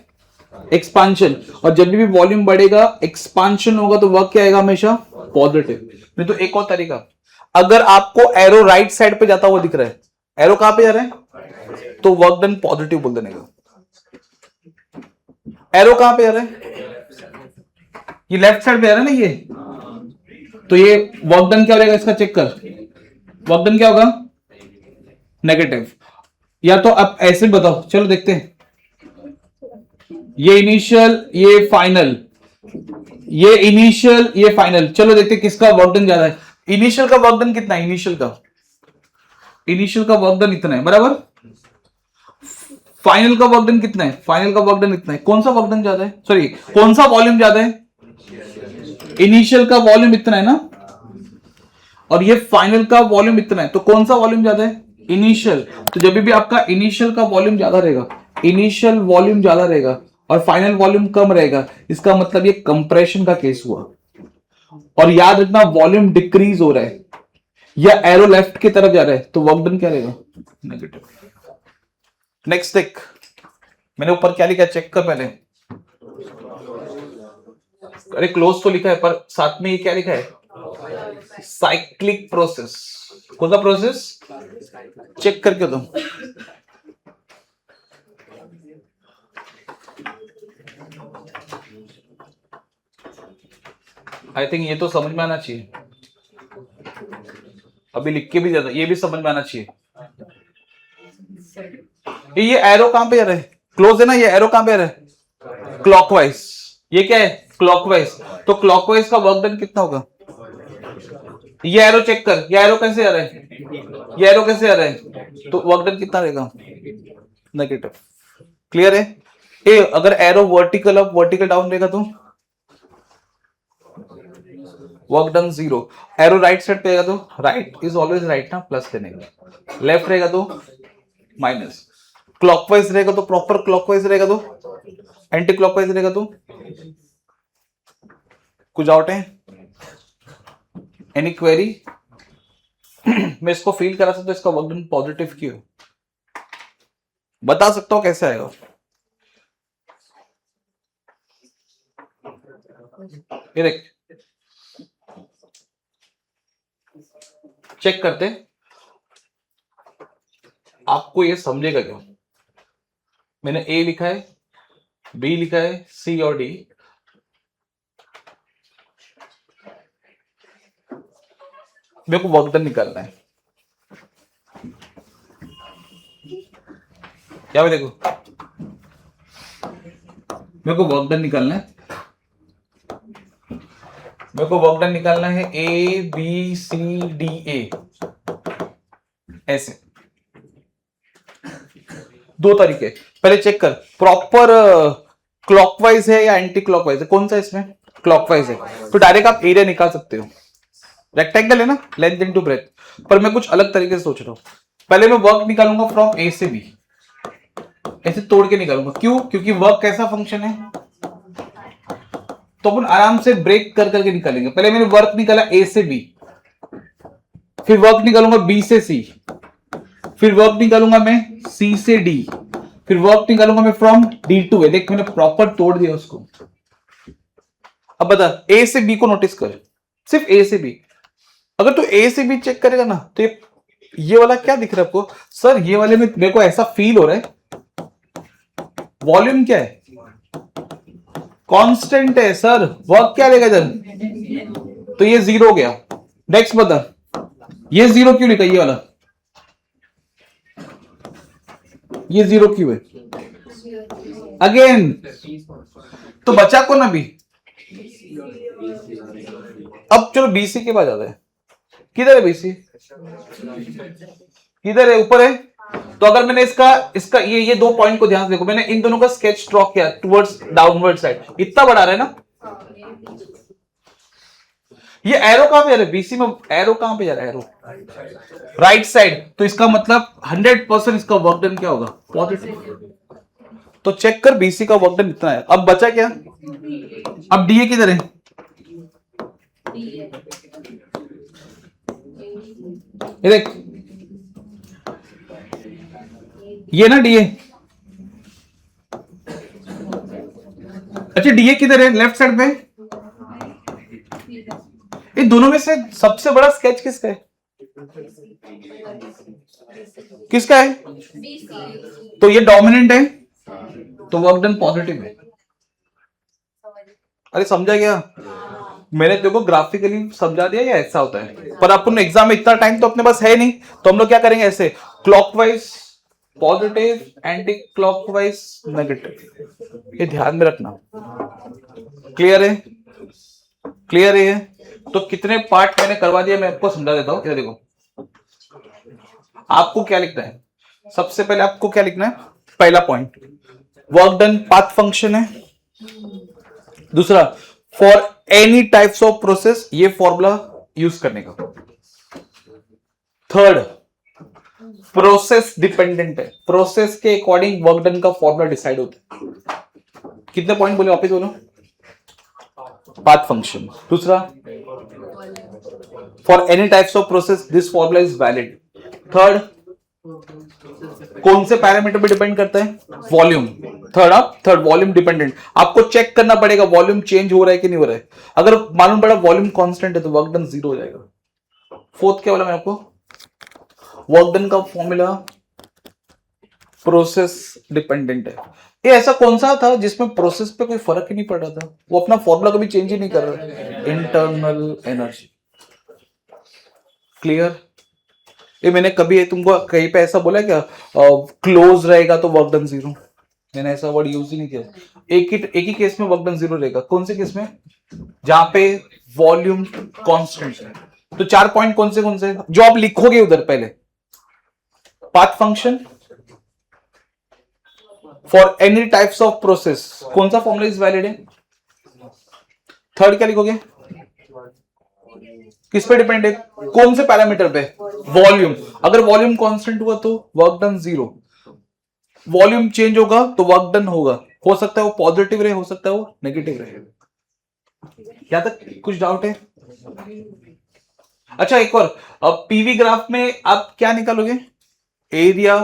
एक्सपांशन। और जब भी वॉल्यूम बढ़ेगा, एक्सपांशन होगा, तो वर्क क्या आएगा? हमेशा पॉजिटिव। नहीं तो एक और तरीका, अगर आपको एरो राइट साइड पे जाता हुआ दिख रहा है, एरो कहां पे जा रहा है, तो वर्क डन पॉजिटिव बोल देने का। एरो कहां पे जा रहा है? ये लेफ्ट साइड पे जा रहा है ना, ये, तो ये वर्क डन क्या हो जाएगा? इसका चेक कर, वर्क डन क्या होगा? नेगेटिव। या तो अब ऐसे बताओ, चलो देखते हैं, ये इनिशियल, ये फाइनल, ये इनिशियल, ये फाइनल। चलो देखते हैं किसका वर्क डन ज्यादा है। इनिशियल का वर्क डन कितना है? इनिशियल का वर्क डन इतना है, बराबर। फाइनल का वर्क डन कितना है? फाइनल का वर्क डन इतना है। कौन सा वर्क डन ज्यादा है? सॉरी, कौन सा वॉल्यूम ज्यादा है? इनिशियल का वॉल्यूम इतना है ना, और ये फाइनल का वॉल्यूम इतना है, तो कौन सा वॉल्यूम ज्यादा है? इनिशियल, तो जब भी आपका इनिशियल का वॉल्यूम ज्यादा रहेगा, इनिशियल वॉल्यूम ज्यादा रहेगा और फाइनल वॉल्यूम कम रहेगा, इसका मतलब ये कंप्रेशन का केस हुआ। और याद रखना वॉल्यूम डिक्रीज हो रहा है या एरो लेफ्ट की तरफ जा रहा है तो वर्क डन क्या रहेगा, नेगेटिव। नेक्स्ट देख, मैंने ऊपर क्या लिखा है चेक कर पहले। अरे क्लोज तो लिखा है पर साथ में ये क्या लिखा है, साइक्लिक प्रोसेस। कौन सा प्रोसेस, चेक करके दो। आई थिंक ये तो समझ में आना चाहिए, अभी लिख के भी ज्यादा ये भी समझ में आना चाहिए। ये एरो कहां पे आ रहा है, क्लोज है ना, ये एरो कहां पे आ रहा है, क्लॉकवाइज। ये क्या है, क्लॉकवाइज। तो क्लॉकवाइज का वर्क डन कितना होगा, ये एरो चेक कर, ये एरो कैसे आ रहा है, ये एरो कैसे आ रहा है, तो वर्क डन कितना रहेगा, नेगेटिव। क्लियर है। ए अगर arrow vertical up vertical down रहेगा तो work done 0। Arrow right side पे रहेगा तो राइट इज ऑलवेज राइट ना, प्लस देने का, लेफ्ट रहेगा तो माइनस, क्लॉकवाइज रहेगा तो प्रॉपर क्लॉकवाइज रहेगा तो एंटी क्लॉकवाइज रहेगा तो। कुछ डाउट है, एनी क्वेरी। मैं इसको फील करा सकता हूं, इसका वर्क डन पॉजिटिव क्यों, बता सकता हूं कैसे आएगा। ये देख चेक करते, आपको ये समझेगा क्यों। मैंने ए लिखा है, बी लिखा है, सी और डी। मेरे को वर्क डन निकालना है, क्या देखो मेरे को वर्क डन निकालना है, मेरे को वर्क डन निकालना है ए बी सी डी ए, ऐसे दो तरीके। पहले चेक कर प्रॉपर क्लॉकवाइज है या एंटी क्लॉकवाइज है, कौन सा इसमें क्लॉकवाइज है, तो डायरेक्ट आप एरिया निकाल सकते हो। रेक्टेंगल है ना, लेंथ इनटू ब्रेथ, पर मैं कुछ अलग तरीके से सोच रहा हूं। पहले मैं वर्क निकालूंगा फ्रॉम ए से बी, ऐसे तोड़ के निकालूंगा। क्यों, क्योंकि वर्क कैसा फंक्शन है, तो अपन आराम से ब्रेक कर करके निकालेंगे। पहले मैंने वर्क निकाला ए से बी, फिर वर्क निकालूंगा बी से सी, फिर वर्क निकालूंगा मैं सी से डी, फिर वर्क निकालूंगा मैं फ्रॉम डी टू ए। देख मैंने प्रॉपर तोड़ दिया उसको। अब बता ए से बी को नोटिस कर, सिर्फ ए से बी। अगर तू ए से बी चेक करेगा ना तो ये वाला क्या दिख रहा है आपको, सर ये वाले में मेरे को ऐसा फील हो रहा है वॉल्यूम क्या है, कांस्टेंट है सर, वर्क क्या लेगा इधर, तो ये 0 हो गया। नेक्स्ट बता, ये 0 क्यों लिखा, ये वाला ये 0 क्यों है, अगेन तो बचा को ना बी। अब चलो बीसी के पास जाते हैं, किधर है बीसी, किधर है, ऊपर है। तो अगर मैंने इसका ये दो पॉइंट को ध्यान से देखो, मैंने इन दोनों का स्केच ड्रॉ किया टुवर्ड्स डाउनवर्ड साइड, इतना बड़ा रहा है ना। ये एरो कहां पे जा रहा है, बीसी में एरो कहां पे जा रहा है, एरो राइट साइड, तो इसका मतलब 100% इसका वर्क डन क्या होगा, पॉजिटिव। तो चेक कर बीसी का वर्क डन इतना है। अब बचा क्या, अब डीए किधर है, ये देख ये ना डीए, अच्छा डीए किधर है, लेफ्ट साइड पे। इन दोनों में से सबसे बड़ा स्केच किसका है, किसका है, तो ये डोमिनेंट है, तो वर्क डन पॉजिटिव है। अरे समझा क्या, मैंने तेरे को ग्राफिकली समझा दिया या ऐसा होता है, पर अपन एग्जाम में इतना टाइम तो अपने पास है नहीं, तो हम लोग क्या करेंगे ऐसे clockwise positive, anti clockwise negative, ये ध्यान में रखना। क्लियर है, क्लियर है। तो कितने पार्ट मैंने करवा दिया, मैं आपको समझा देता हूं। देखो आपको क्या लिखना है, सबसे पहले आपको क्या लिखना है, पहला point work done path function है। दूसरा for any types of process, ये फॉर्मूला यूज करने का। थर्ड प्रोसेस डिपेंडेंट है, प्रोसेस के अकॉर्डिंग वर्क डन का फॉर्मूला डिसाइड होता है। कितने पॉइंट बोले वापस बोलो? Path function. दूसरा, for any types of process this formula is valid. Third, कौन से पैरामीटर पे डिपेंड करता है? वॉल्यूम। Third volume dependent. आपको चेक करना पड़ेगा वॉल्यूम चेंज हो रहा है कि नहीं हो रहा है। अगर मालूम पड़ा वॉल्यूम कांस्टेंट है तो वर्क डन 0 हो जाएगा। फोर्थ क्या बोला मैं आपको? वर्क डन का फॉर्मूला प्रोसेस डिपेंडेंट है। ये ऐसा कौन सा था जिसमें प्रोसेस पे कोई फर्क ही नहीं पड़ रहा था? वो अपना फॉर्मूला कभी चेंज ही नहीं कर रहा। Internal energy. क्लियर? ये मैंने कभी तुमको कहीं पे ऐसा बोला क्या क्लोज रहेगा तो वर्क डन 0? मैंने ऐसा वर्ड यूज ही नहीं किया। एक ही केस में वर्क डन 0 रहेगा। कौन से केस में? जहां पे वॉल्यूम कांस्टेंट है। तो 4 पॉइंट कौन से जो आप लिखोगे उधर पहले? Path function for any types of process, कौन सा फॉर्मूला इज वैलिड है? थर्ड क्या लिखोगे? किस पे डिपेंड है? कौन से पैरामीटर पे? वॉल्यूम। अगर वॉल्यूम कांस्टेंट हुआ तो वर्क डन 0, वॉल्यूम चेंज होगा तो वर्क डन होगा। हो सकता है वो पॉजिटिव रहे, हो सकता है वो नेगेटिव रहे। यहां तक कुछ डाउट है? अच्छा, एक और, अब पीवी ग्राफ में आप क्या निकालोगे? एरिया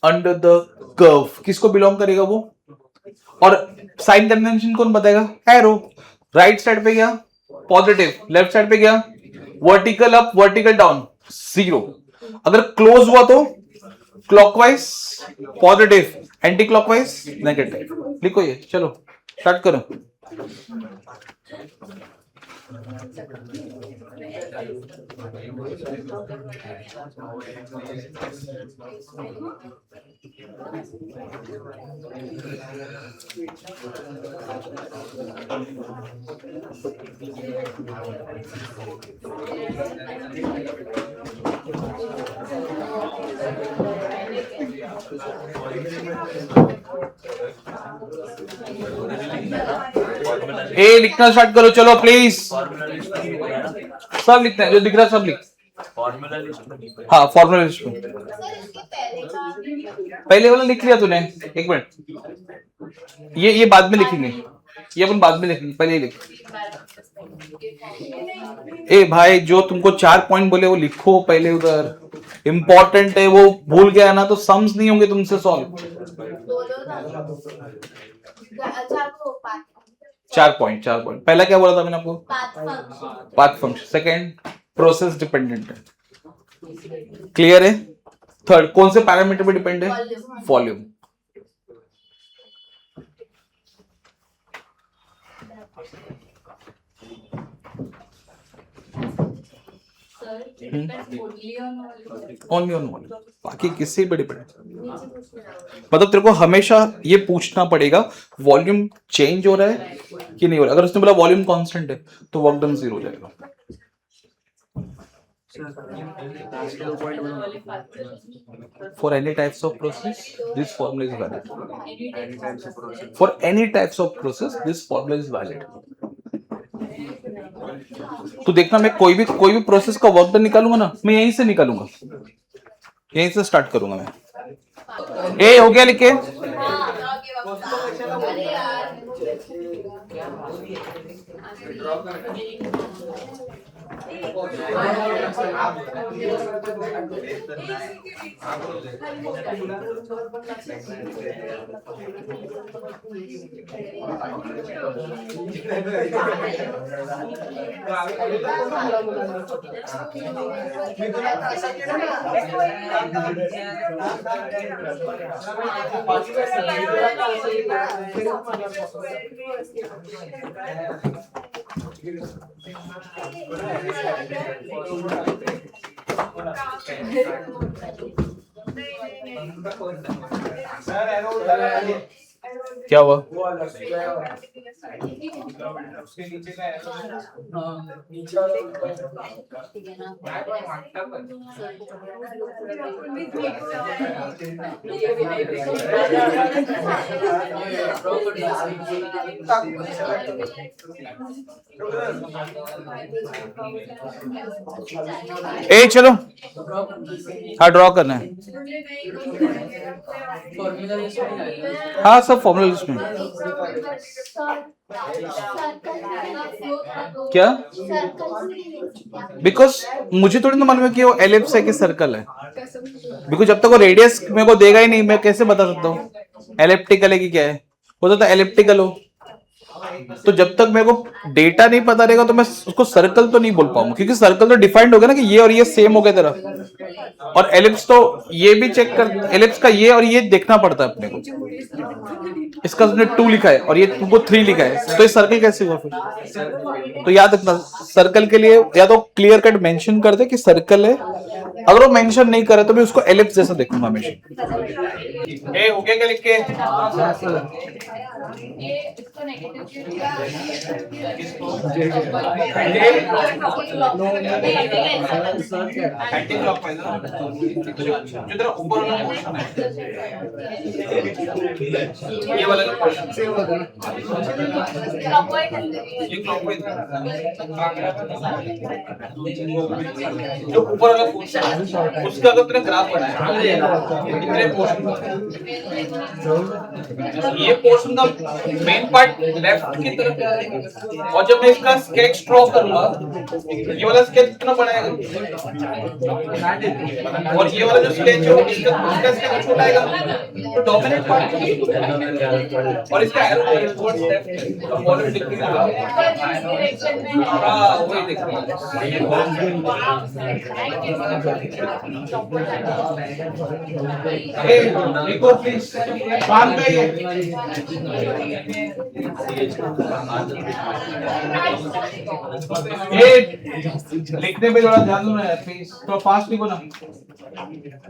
अंडर द कर्व किसको बिलोंग करेगा वो? और साइन कन्वेंशन कौन बताएगा? एरो। राइट साइड पे गया पॉजिटिव, लेफ्ट साइड पे गया वर्टिकल अप वर्टिकल डाउन 0। अगर क्लोज हुआ तो clockwise positive, anti clockwise negative. लिखो ये, चलो स्टार्ट करो। ए लिखना स्टार्ट करो, चलो प्लीज। सब लिखते हैं, जो दिख रहा है सब लिख। हाँ, फॉर्मूला लिस्ट में पहले वाला लिख लिया तूने? एक मिनट, ये बाद में लिखेंगे, ये अपन बाद में लिखेंगे, पहले ही लिख। ए भाई, जो तुमको 4 पॉइंट बोले वो लिखो पहले उधर, इंपॉर्टेंट है। वो भूल गया ना तो सम्स नहीं होंगे तुमसे सॉल्व। 4 पॉइंट पहला क्या बोला था मैंने आपको? Path function. Second, process dependent है। क्लियर है? थर्ड, कौन से पैरामीटर पे डिपेंड है? वॉल्यूम। ओनली ऑन वॉल्यूम, बाकी किसी पे डिपेंड। मतलब तेरे को हमेशा ये पूछना पड़ेगा वॉल्यूम चेंज हो रहा है कि नहीं हो रहा है। अगर उसने बोला वॉल्यूम कांस्टेंट है तो वर्क डन 0 हो जाएगा। For any types of process, this formula is valid. For any types of process, this formula is valid. तो देखना, मैं कोई भी प्रोसेस का वर्क डन निकालूंगा ना, मैं यहीं से निकालूंगा, यहीं से स्टार्ट करूंगा मैं। ए हो गया लिखे? क्या हुआ? उसके नीचे का ए चलो, हाँ ड्रॉ करना है। फॉर्मूला लिस्ट में आएगा। हाँ सब फॉर्मूला लिस्ट में। क्या? बिकॉज मुझे थोड़ी ना मालूम है कि वो एलिप्स है कि सर्कल है। बिकॉज जब तक वो रेडियस मेरे को देगा ही नहीं, मैं कैसे बता सकता हूँ एलिप्टिकल है कि क्या है। हो सकता है एलिप्टिकल हो, तो जब तक मेरे को डेटा नहीं पता रहेगा तो मैं उसको सर्कल तो नहीं बोल पाऊंगा, क्योंकि सर्कल तो डिफाइंड हो गया ना कि ये और ये सेम हो गया तेरा। और एलिप्स तो ये भी चेक कर, एलिप्स का ये और ये देखना पड़ता है अपने को। इसका उसने 2 लिखा है और ये तुमको 3 लिखा है, तो ये सर्कल कैसे हुआ फिर? तो याद रखना, सर्कल के लिए या तो क्लियर कट मेंशन कर दे कि सर्कल है। अगर वो मेंशन नहीं करे तो मैं उसको एलिप्स जैसा देखूंगा हमेशा। ए हो गया क्या लिख के? एंटी क्लॉकवाइज ना, जो तेरा ऊपर वाला पोर्शन है, ये वाला जो पोर्शन ये क्लॉकवाइज, जो ऊपर वाला पोर्शन है उसका अगर तूने ग्राफ बनाया इतने पोर्शन, ये पोर्शन का मेन पार्ट लेफ्ट की तरफ है, और जब मैं इसका स्केच ड्रॉ करूंगा ये वाला स्केच कितना बड़ा है और ये वाला जो स्केच है इसका स्केच छोटा आएगा, तो डोमिनेंट पार्ट और इसका arrow towards left follow decrease हां वही देखिए। लिखो प्लीज काम पे ये लिखने पे थोड़ा ध्यान दो ना प्लीज, थोड़ा फास्ट लिखो ना।